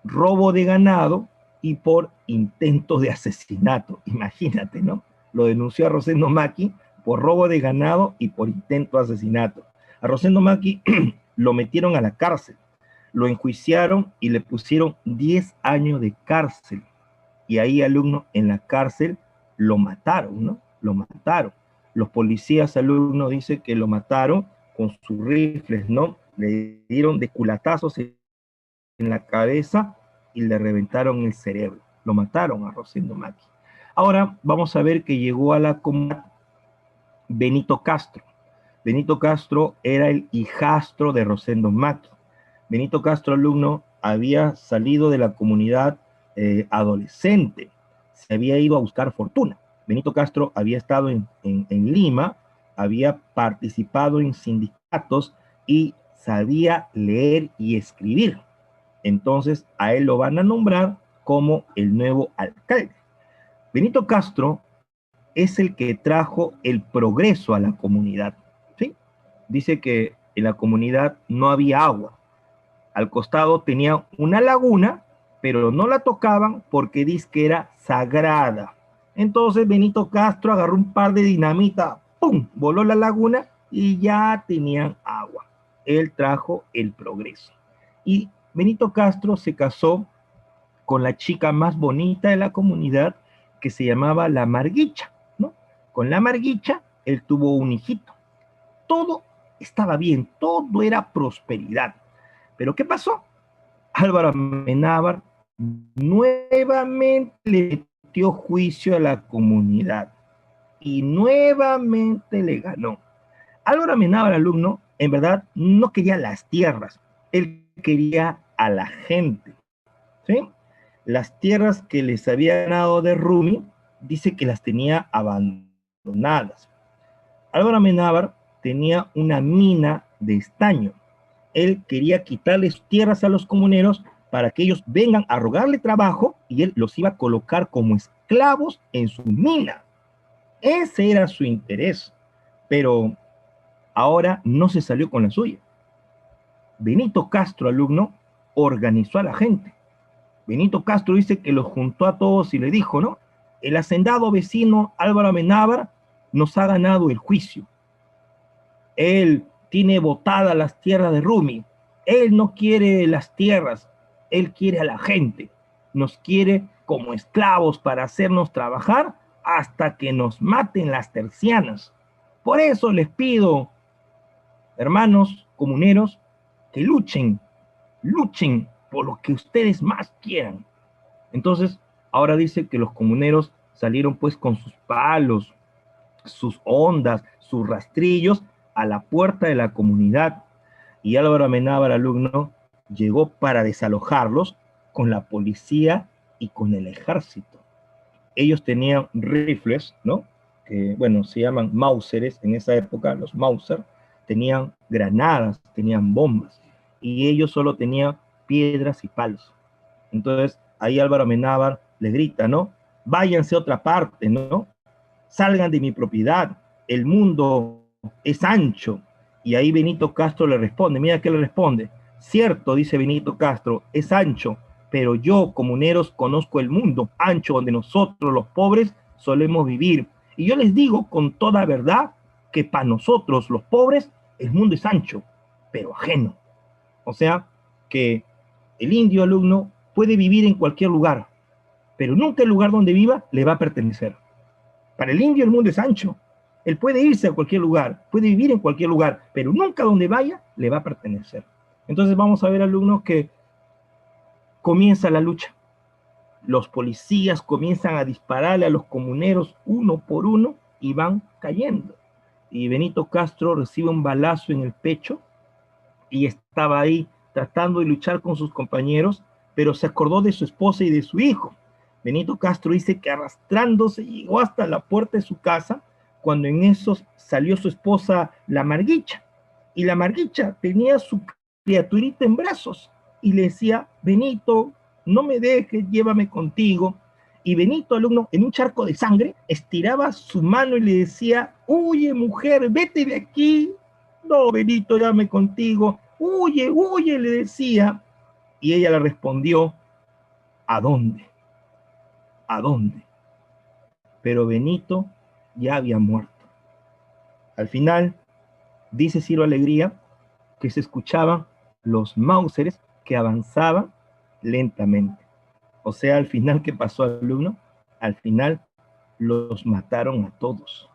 robo de ganado y por intento de asesinato. Imagínate, ¿no? Lo denunció a Rosendo Maki por robo de ganado y por intento de asesinato. A Rosendo Maki lo metieron a la cárcel, lo enjuiciaron y le pusieron 10 años de cárcel. Y ahí, alumno, en la cárcel lo mataron, ¿no? Lo mataron. Los policías, alumnos, dicen que lo mataron con sus rifles, ¿no? Le dieron de culatazos en la cabeza y le reventaron el cerebro. Lo mataron a Rosendo Maki. Ahora vamos a ver que llegó a la comunidad Benito Castro. Benito Castro era el hijastro de Rosendo Maki. Benito Castro, alumno, había salido de la comunidad adolescente, se había ido a buscar fortuna. Benito Castro había estado en Lima, había participado en sindicatos y sabía leer y escribir. Entonces a él lo van a nombrar como el nuevo alcalde. Benito Castro es el que trajo el progreso a la comunidad, ¿sí? Dice que en la comunidad no había agua. Al costado tenía una laguna, pero no la tocaban porque dice que era sagrada. Entonces Benito Castro agarró un par de dinamita, ¡pum!, voló la laguna y ya tenían agua. Él trajo el progreso. Y Benito Castro se casó con la chica más bonita de la comunidad, que se llamaba La Marguicha, ¿no? Con La Marguicha él tuvo un hijito. Todo estaba bien, todo era prosperidad. Pero ¿qué pasó? Álvaro Amenábar nuevamente le dio juicio a la comunidad y nuevamente le ganó. Álvaro Amenábar, alumno, en verdad no quería las tierras, él quería a la gente, ¿sí? Las tierras que les había ganado de Rumi, dice que las tenía abandonadas. Álvaro Amenábar tenía una mina de estaño. Él quería quitarles tierras a los comuneros para que ellos vengan a rogarle trabajo y él los iba a colocar como esclavos en su mina. Ese era su interés. Pero ahora no se salió con la suya. Benito Castro, alumno, organizó a la gente. Benito Castro dice que los juntó a todos y le dijo, ¿no? El hacendado vecino Álvaro Amenábar nos ha ganado el juicio. Él tiene botadas las tierras de Rumi. Él no quiere las tierras, él quiere a la gente. Nos quiere como esclavos para hacernos trabajar hasta que nos maten las tercianas. Por eso les pido, hermanos comuneros, que luchen por lo que ustedes más quieran. Entonces, ahora dice que los comuneros salieron pues con sus palos, sus ondas, sus rastrillos a la puerta de la comunidad. Y Álvaro Amenábar, alumno, llegó para desalojarlos con la policía y con el ejército. Ellos tenían rifles, ¿no? Que, bueno, se llaman Mauseres en esa época, los Mauser, tenían granadas, tenían bombas, y ellos solo tenían piedras y palos. Entonces, ahí Álvaro Amenábar les grita, ¿no? Váyanse a otra parte, ¿no? Salgan de mi propiedad, el mundo es ancho. Y ahí Benito Castro le responde, mira qué le responde. Cierto, dice Benito Castro, es ancho, pero yo, comuneros, conozco el mundo ancho donde nosotros, los pobres, solemos vivir. Y yo les digo con toda verdad que para nosotros, los pobres, el mundo es ancho, pero ajeno. O sea, que el indio, alumno, puede vivir en cualquier lugar, pero nunca el lugar donde viva le va a pertenecer. Para el indio el mundo es ancho. Él puede irse a cualquier lugar, puede vivir en cualquier lugar, pero nunca donde vaya le va a pertenecer. Entonces vamos a ver, alumnos, que comienza la lucha. Los policías comienzan a dispararle a los comuneros uno por uno y van cayendo. Y Benito Castro recibe un balazo en el pecho y estaba ahí tratando de luchar con sus compañeros, pero se acordó de su esposa y de su hijo. Benito Castro dice que arrastrándose llegó hasta la puerta de su casa, cuando en eso salió su esposa, la Marguicha, y la Marguicha tenía su criaturita en brazos, y le decía, Benito, no me dejes, llévame contigo. Y Benito, alumno, en un charco de sangre, estiraba su mano y le decía, huye mujer, vete de aquí. No, Benito, llévame contigo. Huye, huye, le decía. Y ella le respondió, ¿a dónde? ¿A dónde? Pero Benito ya había muerto. Al final, dice Ciro Alegría, que se escuchaban los Mauseres que avanzaban lentamente. O sea, al final, ¿qué pasó, alumno? Al final los mataron a todos.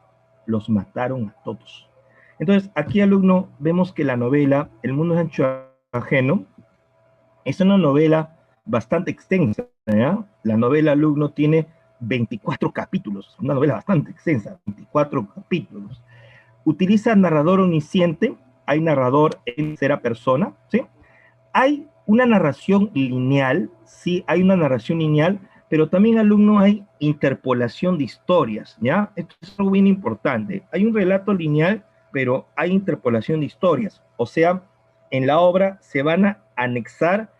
Los mataron a todos. Entonces, aquí, alumno, vemos que la novela El mundo es ancho ajeno es una novela bastante extensa, ¿ya? La novela, alumno, tiene 24 capítulos, una novela bastante extensa, 24 capítulos. Utiliza narrador omnisciente, hay narrador en tercera persona, ¿sí? Hay una narración lineal, sí, hay una narración lineal, pero también, alumno, hay interpolación de historias, ¿ya? Esto es algo bien importante. Hay un relato lineal, pero hay interpolación de historias. O sea, en la obra se van a anexar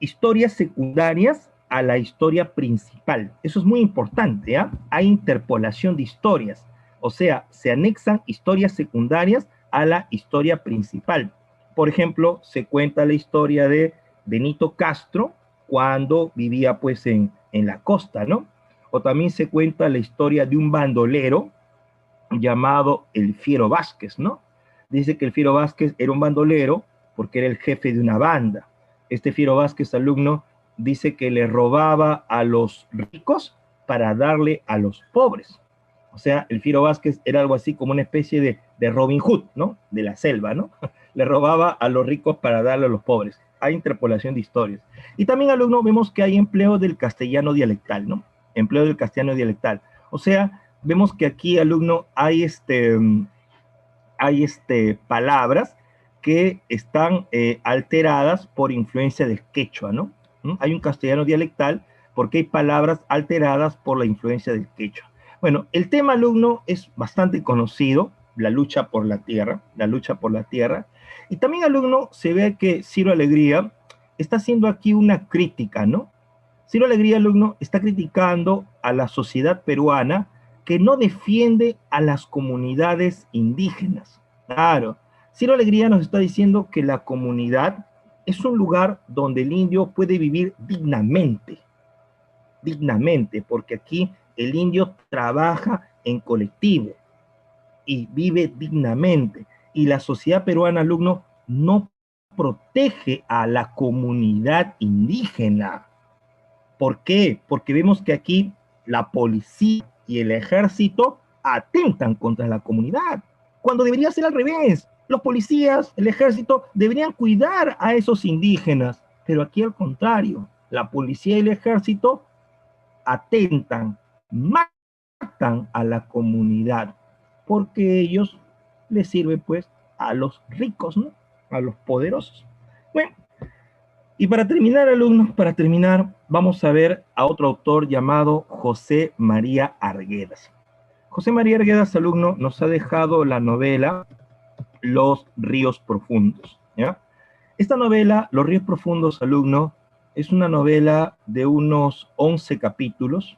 historias secundarias a la historia principal. Eso es muy importante, ¿ya? Hay interpolación de historias. O sea, se anexan historias secundarias a la historia principal. Por ejemplo, se cuenta la historia de Benito Castro cuando vivía pues en la costa, ¿no? O también se cuenta la historia de un bandolero llamado el Fiero Vázquez, ¿no? Dice que el Fiero Vázquez era un bandolero porque era el jefe de una banda. Este Fiero Vázquez, alumno, dice que le robaba a los ricos para darle a los pobres. O sea, el Fiero Vázquez era algo así como una especie de Robin Hood, ¿no? De la selva, ¿no? Le robaba a los ricos para darle a los pobres. Hay interpolación de historias. Y también, alumno, vemos que hay empleo del castellano dialectal, ¿no? Empleo del castellano dialectal. O sea, vemos que aquí, alumno, hay palabras que están alteradas por influencia del quechua, ¿no? Hay un castellano dialectal porque hay palabras alteradas por la influencia del quechua. Bueno, el tema, alumno, es bastante conocido, la lucha por la tierra, la lucha por la tierra. Y también, alumno, se ve que Ciro Alegría está haciendo aquí una crítica, ¿no? Ciro Alegría, alumno, está criticando a la sociedad peruana que no defiende a las comunidades indígenas. Claro, Ciro Alegría nos está diciendo que la comunidad es un lugar donde el indio puede vivir dignamente, dignamente, porque aquí el indio trabaja en colectivo y vive dignamente. Y la sociedad peruana, alumno, no protege a la comunidad indígena. ¿Por qué? Porque vemos que aquí la policía y el ejército atentan contra la comunidad, cuando debería ser al revés. Los policías, el ejército, deberían cuidar a esos indígenas, pero aquí al contrario, la policía y el ejército atentan, matan a la comunidad, porque ellos les sirven pues a los ricos, ¿no? A los poderosos. Bueno, y para terminar, alumnos, para terminar, vamos a ver a otro autor llamado José María Arguedas. José María Arguedas, alumno, nos ha dejado la novela Los Ríos Profundos, ¿ya? Esta novela, Los Ríos Profundos, alumno, es una novela de unos 11 capítulos,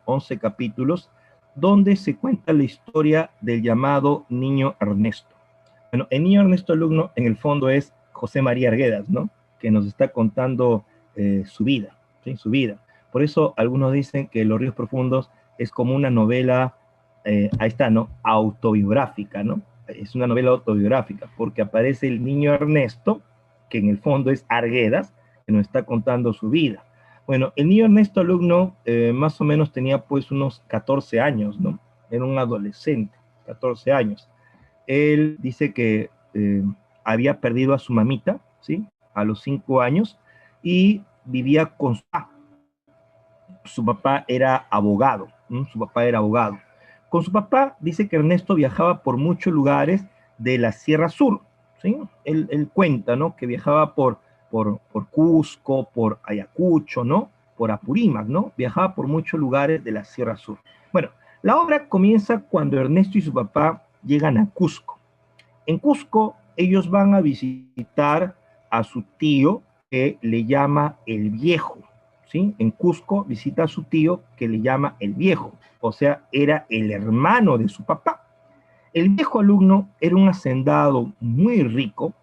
donde se cuenta la historia del llamado Niño Ernesto. Bueno, el Niño Ernesto, alumno, en el fondo es José María Arguedas, ¿no? Que nos está contando su vida, ¿sí? Su vida. Por eso algunos dicen que Los Ríos Profundos es como una novela, ahí está, ¿no? Autobiográfica, ¿no? Es una novela autobiográfica, porque aparece el niño Ernesto, que en el fondo es Arguedas, que nos está contando su vida. Bueno, el niño Ernesto, alumno, más o menos tenía pues unos 14 años, ¿no? Era un adolescente, 14 años. Él dice que había perdido a su mamita, ¿sí? A los 5 años, y vivía con su papá era abogado, ¿no? Su papá era abogado. Con su papá dice que Ernesto viajaba por muchos lugares de la Sierra Sur, ¿sí? Él cuenta, ¿no? Que viajaba por Cusco, por Ayacucho, ¿no? Por Apurímac, ¿no? Viajaba por muchos lugares de la Sierra Sur. Bueno, la obra comienza cuando Ernesto y su papá llegan a Cusco. En Cusco, ellos van a visitar a su tío que le llama el Viejo, ¿sí? En Cusco visita a su tío que le llama el Viejo, o sea, era el hermano de su papá. El viejo, alumno, era un hacendado muy rico,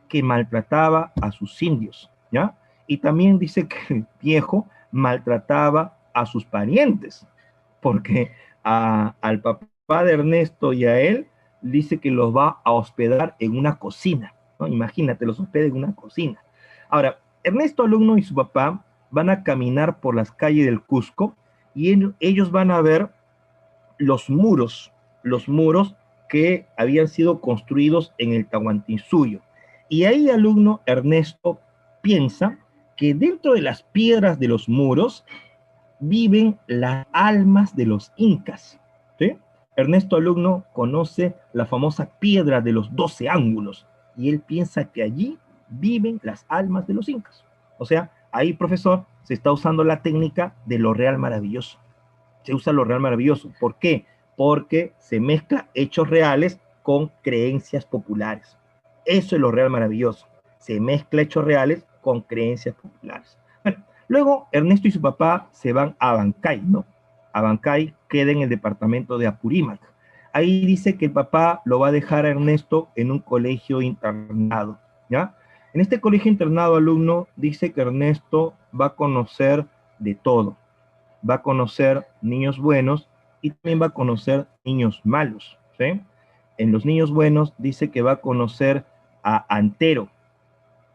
que maltrataba a sus indios, ¿ya? Y también dice que el viejo maltrataba a sus parientes, porque al papá de Ernesto y a él dice que los va a hospedar en una cocina, ¿no? Imagínate, los hospeda en una cocina. Ahora, Ernesto Alumno y su papá van a caminar por las calles del Cusco y ellos van a ver los muros que habían sido construidos en el Tahuantinsuyo. Y ahí, alumno, Ernesto piensa que dentro de las piedras de los muros viven las almas de los incas. ¿Sí? Ernesto Alumno conoce la famosa piedra de los 12 ángulos y él piensa que allí viven las almas de los incas. O sea, ahí, profesor, se está usando la técnica de lo real maravilloso. Se usa lo real maravilloso. ¿Por qué? Porque se mezcla hechos reales con creencias populares. Eso es lo real maravilloso. Se mezcla hechos reales con creencias populares. Bueno, luego Ernesto y su papá se van a Abancay, ¿no? Abancay queda en el departamento de Apurímac. Ahí dice que el papá lo va a dejar a Ernesto en un colegio internado, ¿ya? En este colegio internado, alumno, dice que Ernesto va a conocer de todo. Va a conocer niños buenos y también va a conocer niños malos, ¿sí? En los niños buenos dice que va a conocer a Antero.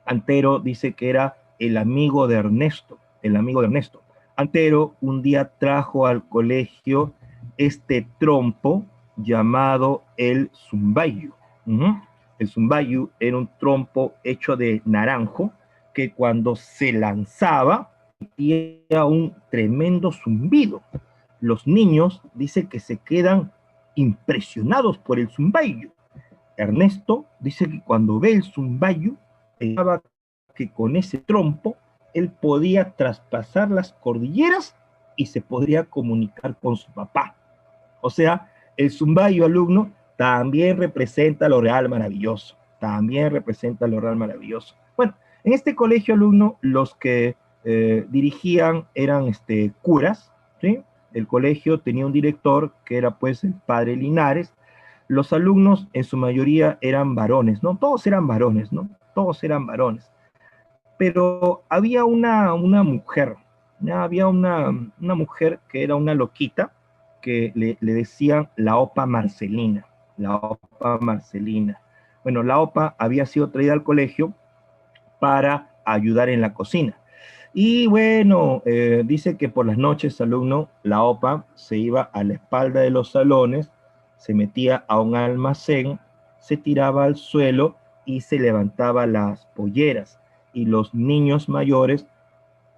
Antero dice que era el amigo de Ernesto, el amigo de Ernesto. Antero un día trajo al colegio este trompo llamado el zumbayu. El zumbayu era un trompo hecho de naranjo que cuando se lanzaba tenía un tremendo zumbido. Los niños dicen que se quedan impresionados por el zumbayu. Ernesto dice que cuando ve el zumbayu, pensaba que con ese trompo él podía traspasar las cordilleras y se podría comunicar con su papá. O sea, el zumbayu, alumno, también representa lo real maravilloso. También representa lo real maravilloso. Bueno, en este colegio, alumno, los que dirigían eran curas, ¿sí? El colegio tenía un director que era pues el padre Linares. Los alumnos en su mayoría eran varones, ¿no? Todos eran varones, ¿no? Todos eran varones. Pero había una mujer, ¿no? Había una mujer que era una loquita, que le decían la Opa Marcelina, la Opa Marcelina. Bueno, la Opa había sido traída al colegio para ayudar en la cocina. Y bueno, dice que por las noches, alumno, la OPA se iba a la espalda de los salones, se metía a un almacén, se tiraba al suelo y se levantaba las polleras. Y los niños mayores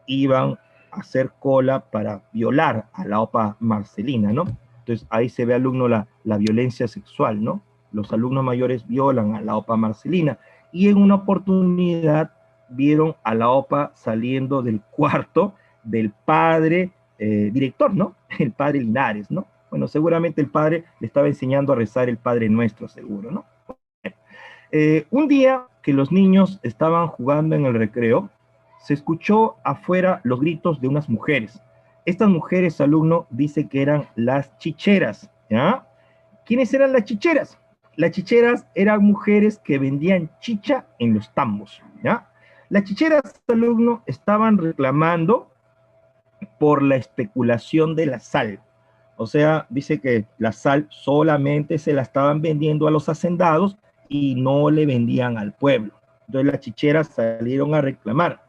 iban a hacer cola para violar a la OPA Marcelina, ¿no? Entonces ahí se ve, alumno, la violencia sexual, ¿no? Los alumnos mayores violan a la OPA Marcelina. Y en una oportunidad vieron a la OPA saliendo del cuarto del padre director, ¿no? El padre Linares, ¿no? Bueno, seguramente el padre le estaba enseñando a rezar el Padre Nuestro, seguro, ¿no? Un día que los niños estaban jugando en el recreo, se escuchó afuera los gritos de unas mujeres. Estas mujeres, alumno, dice que eran las chicheras, ¿ya? ¿Quiénes eran las chicheras? Las chicheras eran mujeres que vendían chicha en los tambos, ¿ya? Las chicheras, alumno, estaban reclamando por la especulación de la sal. O sea, dice que la sal solamente se la estaban vendiendo a los hacendados y no le vendían al pueblo. Entonces las chicheras salieron a reclamar.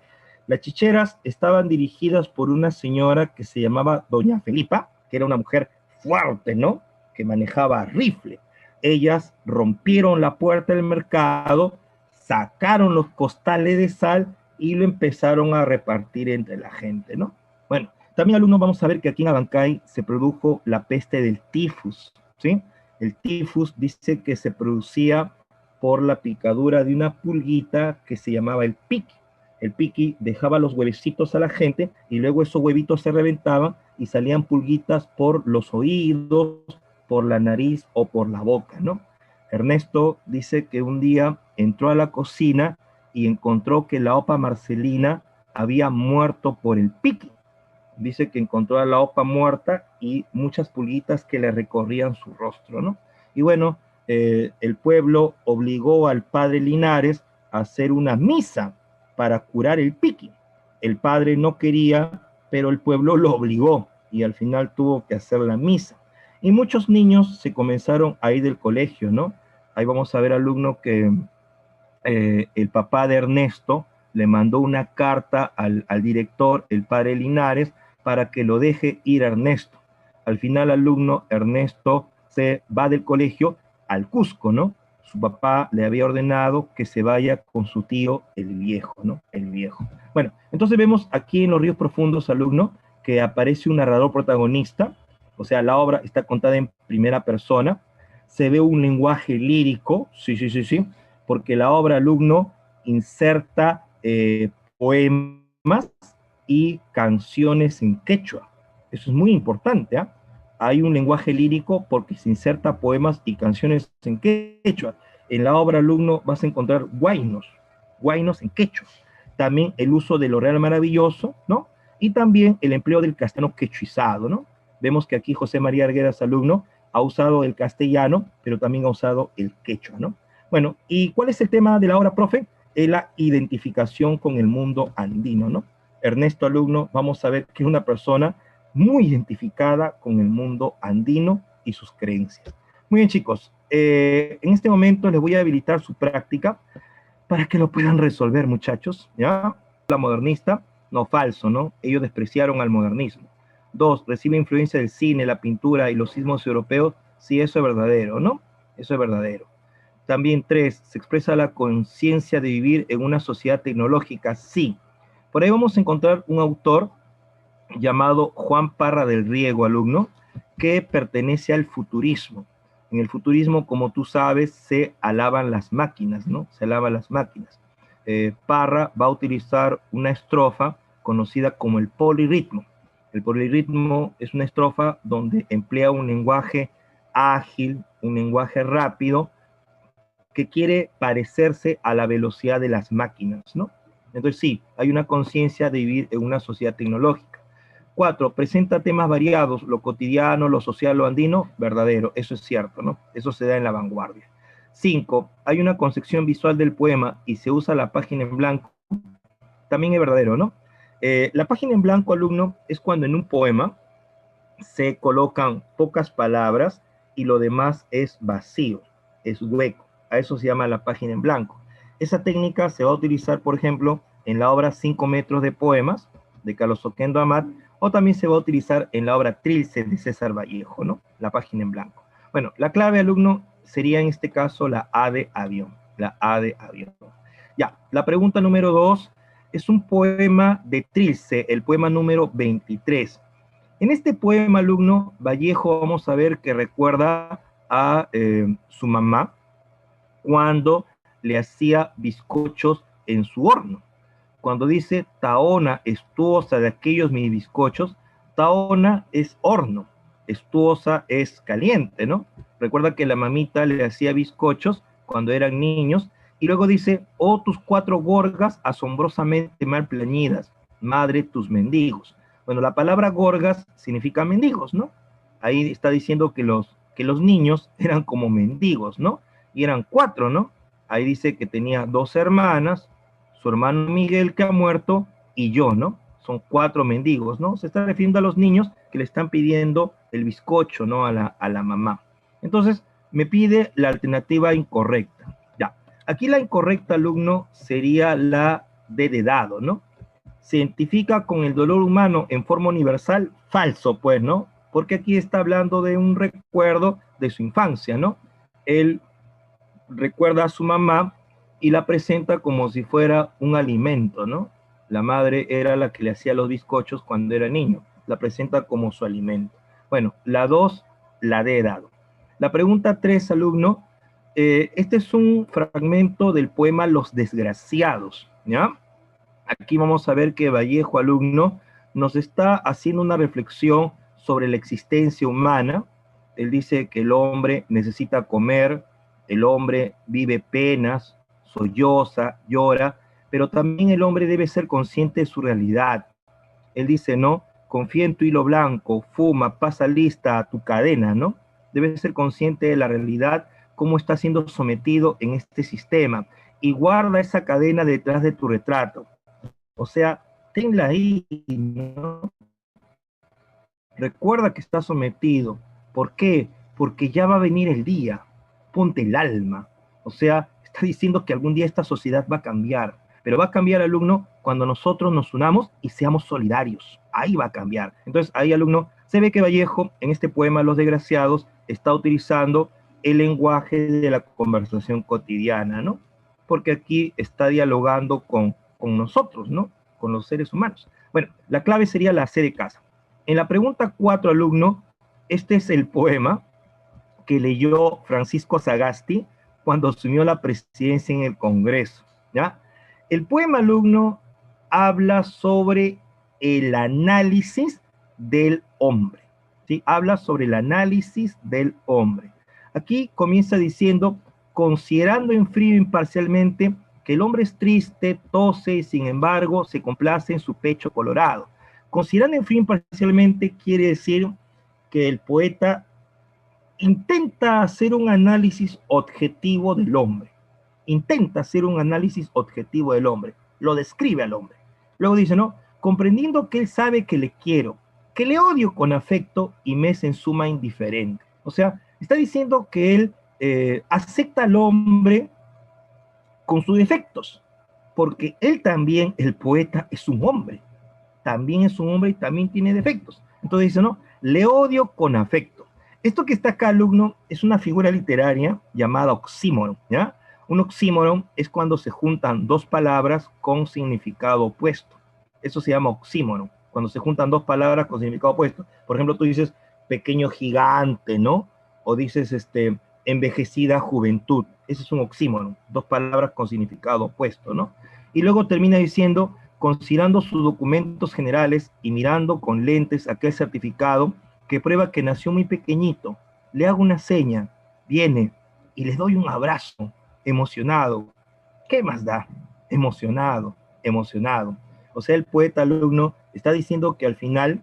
Las chicheras estaban dirigidas por una señora que se llamaba Doña Felipa, que era una mujer fuerte, ¿no? Que manejaba rifle. Ellas rompieron la puerta del mercado, sacaron los costales de sal y lo empezaron a repartir entre la gente, ¿no? Bueno, también, alumnos, vamos a ver que aquí en Abancay se produjo la peste del tifus, ¿sí? El tifus dice que se producía por la picadura de una pulguita que se llamaba el piqui. El piqui dejaba los huevecitos a la gente y luego esos huevitos se reventaban y salían pulguitas por los oídos, por la nariz o por la boca, ¿no? Ernesto dice que un día entró a la cocina y encontró que la OPA Marcelina había muerto por el piqui. Dice que encontró a la OPA muerta y muchas pulguitas que le recorrían su rostro, ¿no? Y bueno, el pueblo obligó al padre Linares a hacer una misa para curar el piqui. El padre no quería, pero el pueblo lo obligó y al final tuvo que hacer la misa. Y muchos niños se comenzaron a ir del colegio, ¿no? Ahí vamos a ver alumno que el papá de Ernesto le mandó una carta al director, el padre Linares, para que lo deje ir a Ernesto. Al final, alumno Ernesto se va del colegio al Cusco, ¿no? Su papá le había ordenado que se vaya con su tío, el viejo, ¿no? El viejo. Bueno, entonces vemos aquí en Los Ríos Profundos, alumno, que aparece un narrador protagonista, o sea, la obra está contada en primera persona, se ve un lenguaje lírico, sí, sí, sí, sí, porque la obra alumno inserta poemas y canciones en quechua. Eso es muy importante, ¿eh? Hay un lenguaje lírico porque se inserta poemas y canciones en quechua. En la obra alumno vas a encontrar guainos en quechua. También el uso de lo real maravilloso, ¿no? Y también el empleo del castellano quechuizado, ¿no? Vemos que aquí José María Arguedas, alumno, ha usado el castellano, pero también ha usado el quechua, ¿no? Bueno, ¿y cuál es el tema de la obra, profe? Es la identificación con el mundo andino, ¿no? Ernesto, alumno, vamos a ver que es una persona muy identificada con el mundo andino y sus creencias. Muy bien, chicos, en este momento les voy a habilitar su práctica para que lo puedan resolver, muchachos, ¿ya? La modernista, no, falso, ¿no? Ellos despreciaron al modernismo. Dos, recibe influencia del cine, la pintura y los sismos europeos. Sí, eso es verdadero, ¿no? Eso es verdadero. También tres, se expresa la conciencia de vivir en una sociedad tecnológica. Sí. Por ahí vamos a encontrar un autor llamado Juan Parra del Riego, alumno, que pertenece al futurismo. En el futurismo, como tú sabes, se alaban las máquinas, ¿no? Se alaban las máquinas. Parra va a utilizar una estrofa conocida como el polirritmo. El polirritmo es una estrofa donde emplea un lenguaje ágil, un lenguaje rápido, que quiere parecerse a la velocidad de las máquinas, ¿no? Entonces sí, hay una conciencia de vivir en una sociedad tecnológica. Cuatro, presenta temas variados, lo cotidiano, lo social, lo andino, verdadero, eso es cierto, ¿no? Eso se da en la vanguardia. Cinco, hay una concepción visual del poema y se usa la página en blanco, también es verdadero, ¿no? La página en blanco, alumno, es cuando en un poema se colocan pocas palabras y lo demás es vacío, es hueco. A eso se llama la página en blanco. Esa técnica se va a utilizar, por ejemplo, en la obra 5 metros de poemas de Carlos Oquendo Amat, o también se va a utilizar en la obra Trilce de César Vallejo, ¿no? La página en blanco. Bueno, la clave, alumno, sería en este caso la A de avión. La A de avión. Ya, la pregunta número 2 es un poema de Trilce, el poema número 23. En este poema, alumno, Vallejo, vamos a ver que recuerda a su mamá cuando le hacía bizcochos en su horno. Cuando dice Taona, estuosa de aquellos mis bizcochos, Taona es horno, estuosa es caliente, ¿no? Recuerda que la mamita le hacía bizcochos cuando eran niños, y luego dice, oh tus cuatro gorgas asombrosamente mal plañidas, madre tus mendigos. Bueno, la palabra gorgas significa mendigos, ¿no? Ahí está diciendo que los niños eran como mendigos, ¿no? Y eran cuatro, ¿no? Ahí dice que tenía dos hermanas, su hermano Miguel que ha muerto y yo, ¿no? Son cuatro mendigos, ¿no? Se está refiriendo a los niños que le están pidiendo el bizcocho, ¿no? A la mamá. Entonces, me pide la alternativa incorrecta. Ya, aquí la incorrecta, alumno, sería la de dado, ¿no? Se identifica con el dolor humano en forma universal, falso, pues, ¿no? Porque aquí está hablando de un recuerdo de su infancia, ¿no? Él recuerda a su mamá y la presenta como si fuera un alimento, ¿no? La madre era la que le hacía los bizcochos cuando era niño, la presenta como su alimento. Bueno, la 2 la de dado. La pregunta 3, alumno, este es un fragmento del poema Los Desgraciados, ¿ya? Aquí vamos a ver que Vallejo, alumno, nos está haciendo una reflexión sobre la existencia humana. Él dice que el hombre necesita comer, el hombre vive penas, solloza, llora, pero también el hombre debe ser consciente de su realidad. Él dice, no, confía en tu hilo blanco, fuma, pasa lista a tu cadena, ¿no? Debes ser consciente de la realidad, cómo está siendo sometido en este sistema, y guarda esa cadena detrás de tu retrato. O sea, tenla ahí, ¿no? Recuerda que está sometido. ¿Por qué? Porque ya va a venir el día. Ponte el alma. O sea, está diciendo que algún día esta sociedad va a cambiar. Pero va a cambiar, alumno, cuando nosotros nos unamos y seamos solidarios. Ahí va a cambiar. Entonces, ahí, alumno, se ve que Vallejo, en este poema Los Desgraciados, está utilizando el lenguaje de la conversación cotidiana, ¿no? Porque aquí está dialogando con nosotros, ¿no? Con los seres humanos. Bueno, la clave sería la C de casa. En la pregunta 4, alumno, este es el poema que leyó Francisco Sagasti cuando asumió la presidencia en el Congreso, ¿ya? El poema, alumno, habla sobre el análisis del hombre, ¿sí? Habla sobre el análisis del hombre. Aquí comienza diciendo, considerando en frío imparcialmente que el hombre es triste, tose y sin embargo se complace en su pecho colorado. Considerando en frío imparcialmente quiere decir que el poeta intenta hacer un análisis objetivo del hombre. Intenta hacer un análisis objetivo del hombre. Lo describe al hombre. Luego dice, ¿no? Comprendiendo que él sabe que le quiero, que le odio con afecto y me es en suma indiferente. O sea, está diciendo que él acepta al hombre con sus defectos, porque él también, el poeta, es un hombre. También es un hombre y también tiene defectos. Entonces dice, ¿no? Le odio con afecto. Esto que está acá, alumno, es una figura literaria llamada oxímoron, ¿ya? Un oxímoron es cuando se juntan dos palabras con significado opuesto. Eso se llama oxímoron, cuando se juntan dos palabras con significado opuesto. Por ejemplo, tú dices pequeño gigante, ¿no? O dices envejecida juventud. Ese es un oxímoron, dos palabras con significado opuesto, ¿no? Y luego termina diciendo, considerando sus documentos generales y mirando con lentes aquel certificado que prueba que nació muy pequeñito, le hago una seña, viene y le doy un abrazo, emocionado. ¿Qué más da? Emocionado, emocionado. O sea, el poeta alumno está diciendo que al final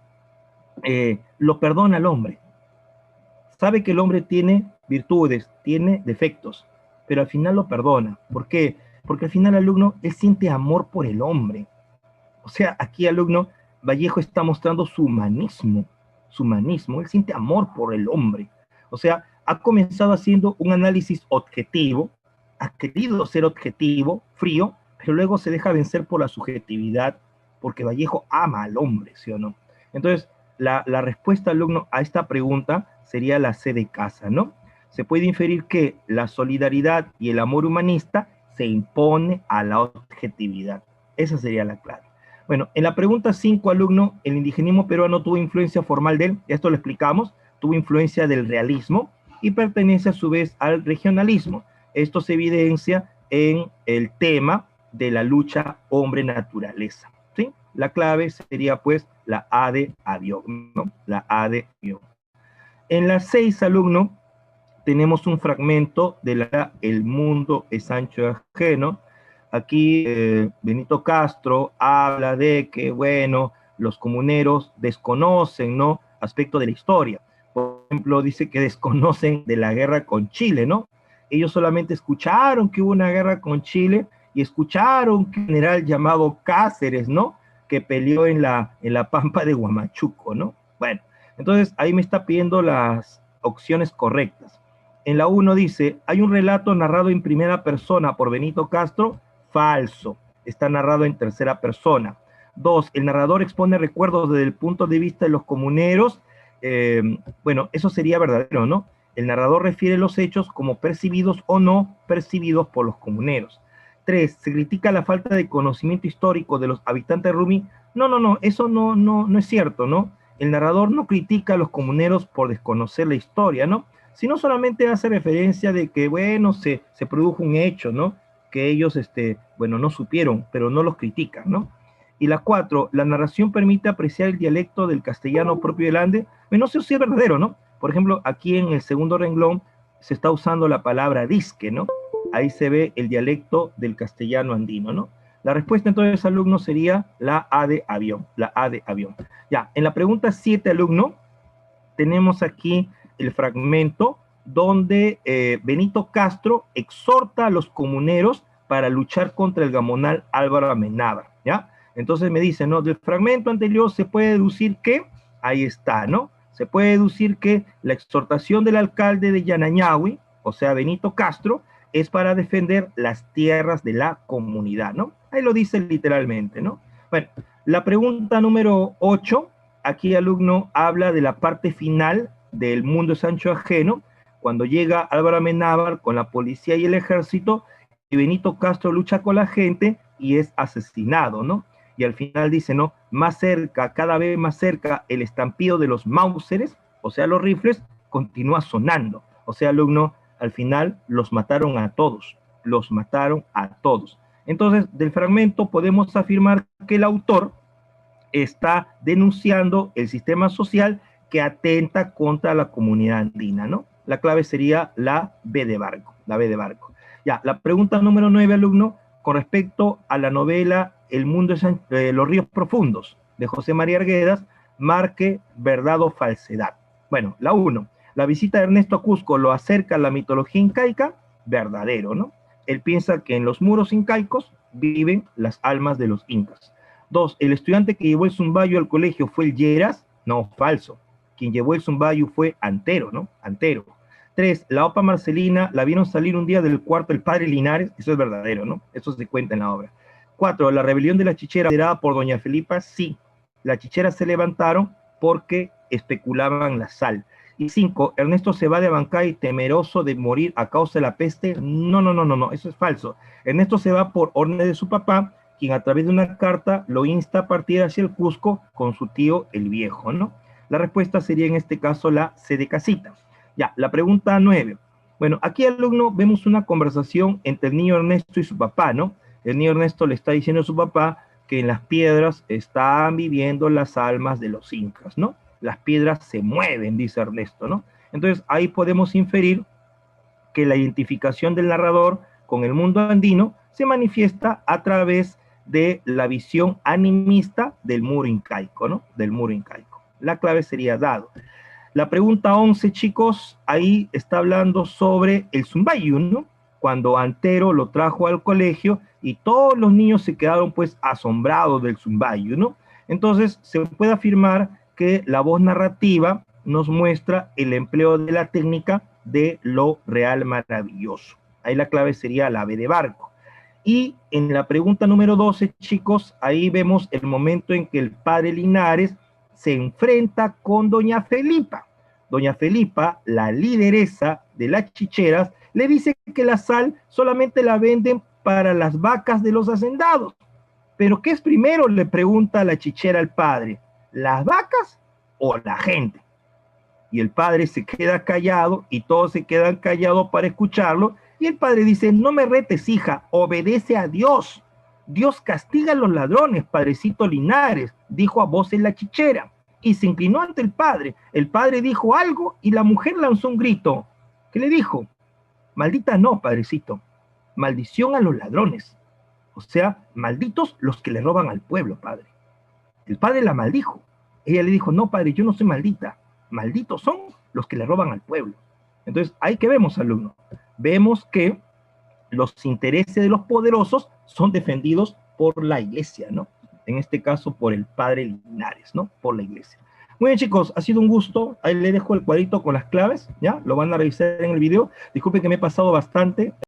lo perdona al hombre. Sabe que el hombre tiene virtudes, tiene defectos, pero al final lo perdona. ¿Por qué? Porque al final, alumno, él siente amor por el hombre. O sea, aquí, alumno, Vallejo está mostrando su humanismo, él siente amor por el hombre. O sea, ha comenzado haciendo un análisis objetivo, ha querido ser objetivo, frío, pero luego se deja vencer por la subjetividad, porque Vallejo ama al hombre, ¿sí o no? Entonces, la respuesta, alumno, a esta pregunta sería la C de casa, ¿no? Se puede inferir que la solidaridad y el amor humanista se impone a la objetividad. Esa sería la clave. Bueno, en la pregunta 5, alumno, el indigenismo peruano tuvo influencia formal de él, esto lo explicamos, tuvo influencia del realismo y pertenece a su vez al regionalismo. Esto se evidencia en el tema de la lucha hombre-naturaleza, ¿sí? La clave sería pues la A de avión, ¿no? La A de avión. En la 6, alumno, tenemos un fragmento de la El mundo es ancho y ajeno. Aquí Benito Castro habla de que, bueno, los comuneros desconocen, ¿no? Aspecto de la historia. Por ejemplo, dice que desconocen de la guerra con Chile, ¿no? Ellos solamente escucharon que hubo una guerra con Chile y escucharon que un general llamado Cáceres, ¿no? Que peleó en la pampa de Huamachuco, ¿no? Bueno, entonces ahí me está pidiendo las opciones correctas. En la 1 dice, hay un relato narrado en primera persona por Benito Castro. Falso, está narrado en tercera persona. 2, el narrador expone recuerdos desde el punto de vista de los comuneros. Bueno, eso sería verdadero, ¿no? El narrador refiere los hechos como percibidos o no percibidos por los comuneros. 3, se critica la falta de conocimiento histórico de los habitantes de Rumi. No, eso no es cierto, ¿no? El narrador no critica a los comuneros por desconocer la historia, ¿no? Sino solamente hace referencia de que, bueno, se produjo un hecho, ¿no? Que ellos, bueno, no supieron, pero no los critican, ¿no? Y la 4, la narración permite apreciar el dialecto del castellano propio del Ande. Bueno, eso sí es verdadero, ¿no? Por ejemplo, aquí en el segundo renglón se está usando la palabra disque, ¿no? Ahí se ve el dialecto del castellano andino, ¿no? La respuesta entonces, alumno, sería la A de avión, la A de avión. Ya, en la pregunta 7, alumno, tenemos aquí el fragmento donde Benito Castro exhorta a los comuneros para luchar contra el gamonal Álvaro Amenábar, ¿ya? Entonces me dice, ¿no? Del fragmento anterior se puede deducir que, ahí está, ¿no? Se puede deducir que la exhortación del alcalde de Yanañahui, o sea, Benito Castro, es para defender las tierras de la comunidad, ¿no? Ahí lo dice literalmente, ¿no? Bueno, la pregunta número 8, aquí el alumno habla de la parte final del mundo Sancho Ajeno, cuando llega Álvaro Amenábar con la policía y el ejército, y Benito Castro lucha con la gente y es asesinado, ¿no? Y al final dice, ¿no? Más cerca, cada vez más cerca, el estampido de los Mauseres, o sea, los rifles, continúa sonando. O sea, alumno, al final los mataron a todos, los mataron a todos. Entonces, del fragmento podemos afirmar que el autor está denunciando el sistema social que atenta contra la comunidad andina, ¿no? La clave sería la B de barco, la B de barco. Ya, la pregunta número 9, alumno, con respecto a la novela El mundo de los ríos profundos, de José María Arguedas, marque verdad o falsedad. Bueno, la 1, la visita de Ernesto a Cusco lo acerca a la mitología incaica, verdadero, ¿no? Él piensa que en los muros incaicos viven las almas de los incas. 2, el estudiante que llevó el zumbayo al colegio fue el Lleras, no, falso. Quien llevó el zumbayo fue Antero, ¿no? Antero. 3, la OPA Marcelina la vieron salir un día del cuarto del padre Linares, eso es verdadero, ¿no? Eso se cuenta en la obra. 4, la rebelión de la chichera liderada por doña Felipa, sí. Las chicheras se levantaron porque especulaban la sal. Y 5, Ernesto se va de Abancay temeroso de morir a causa de la peste. No, eso es falso. Ernesto se va por orden de su papá, quien a través de una carta lo insta a partir hacia el Cusco con su tío el Viejo, ¿no? La respuesta sería en este caso la C de casita. Ya, la pregunta 9. Bueno, aquí, alumno, vemos una conversación entre el niño Ernesto y su papá, ¿no? El niño Ernesto le está diciendo a su papá que en las piedras están viviendo las almas de los incas, ¿no? Las piedras se mueven, dice Ernesto, ¿no? Entonces, ahí podemos inferir que la identificación del narrador con el mundo andino se manifiesta a través de la visión animista del muro incaico, ¿no? Del muro incaico. La clave sería dado. La pregunta 11, chicos, ahí está hablando sobre el Zumbayu, ¿no? Cuando Antero lo trajo al colegio y todos los niños se quedaron pues asombrados del Zumbayu, ¿no? Entonces se puede afirmar que la voz narrativa nos muestra el empleo de la técnica de lo real maravilloso. Ahí la clave sería la B de barco. Y en la pregunta número 12, chicos, ahí vemos el momento en que el padre Linares se enfrenta con doña Felipa. Doña Felipa, la lideresa de las chicheras, le dice que la sal solamente la venden para las vacas de los hacendados. ¿Pero qué es primero?, le pregunta la chichera al padre, ¿las vacas o la gente? Y el padre se queda callado y todos se quedan callados para escucharlo. Y el padre dice, no me retes, hija, obedece a Dios. Dios castiga a los ladrones, padrecito Linares, dijo a voces la chichera. Y se inclinó ante el padre. El padre dijo algo y la mujer lanzó un grito. ¿Qué le dijo? Maldita no, padrecito. Maldición a los ladrones. O sea, malditos los que le roban al pueblo, padre. El padre la maldijo. Ella le dijo, no, padre, yo no soy maldita. Malditos son los que le roban al pueblo. Entonces, ahí que vemos, alumno. Vemos que los intereses de los poderosos son defendidos por la iglesia, ¿no? En este caso, por el padre Linares, ¿no? Por la iglesia. Muy bien, chicos, ha sido un gusto. Ahí le dejo el cuadrito con las claves, ¿ya? Lo van a revisar en el video. Disculpen que me he pasado bastante.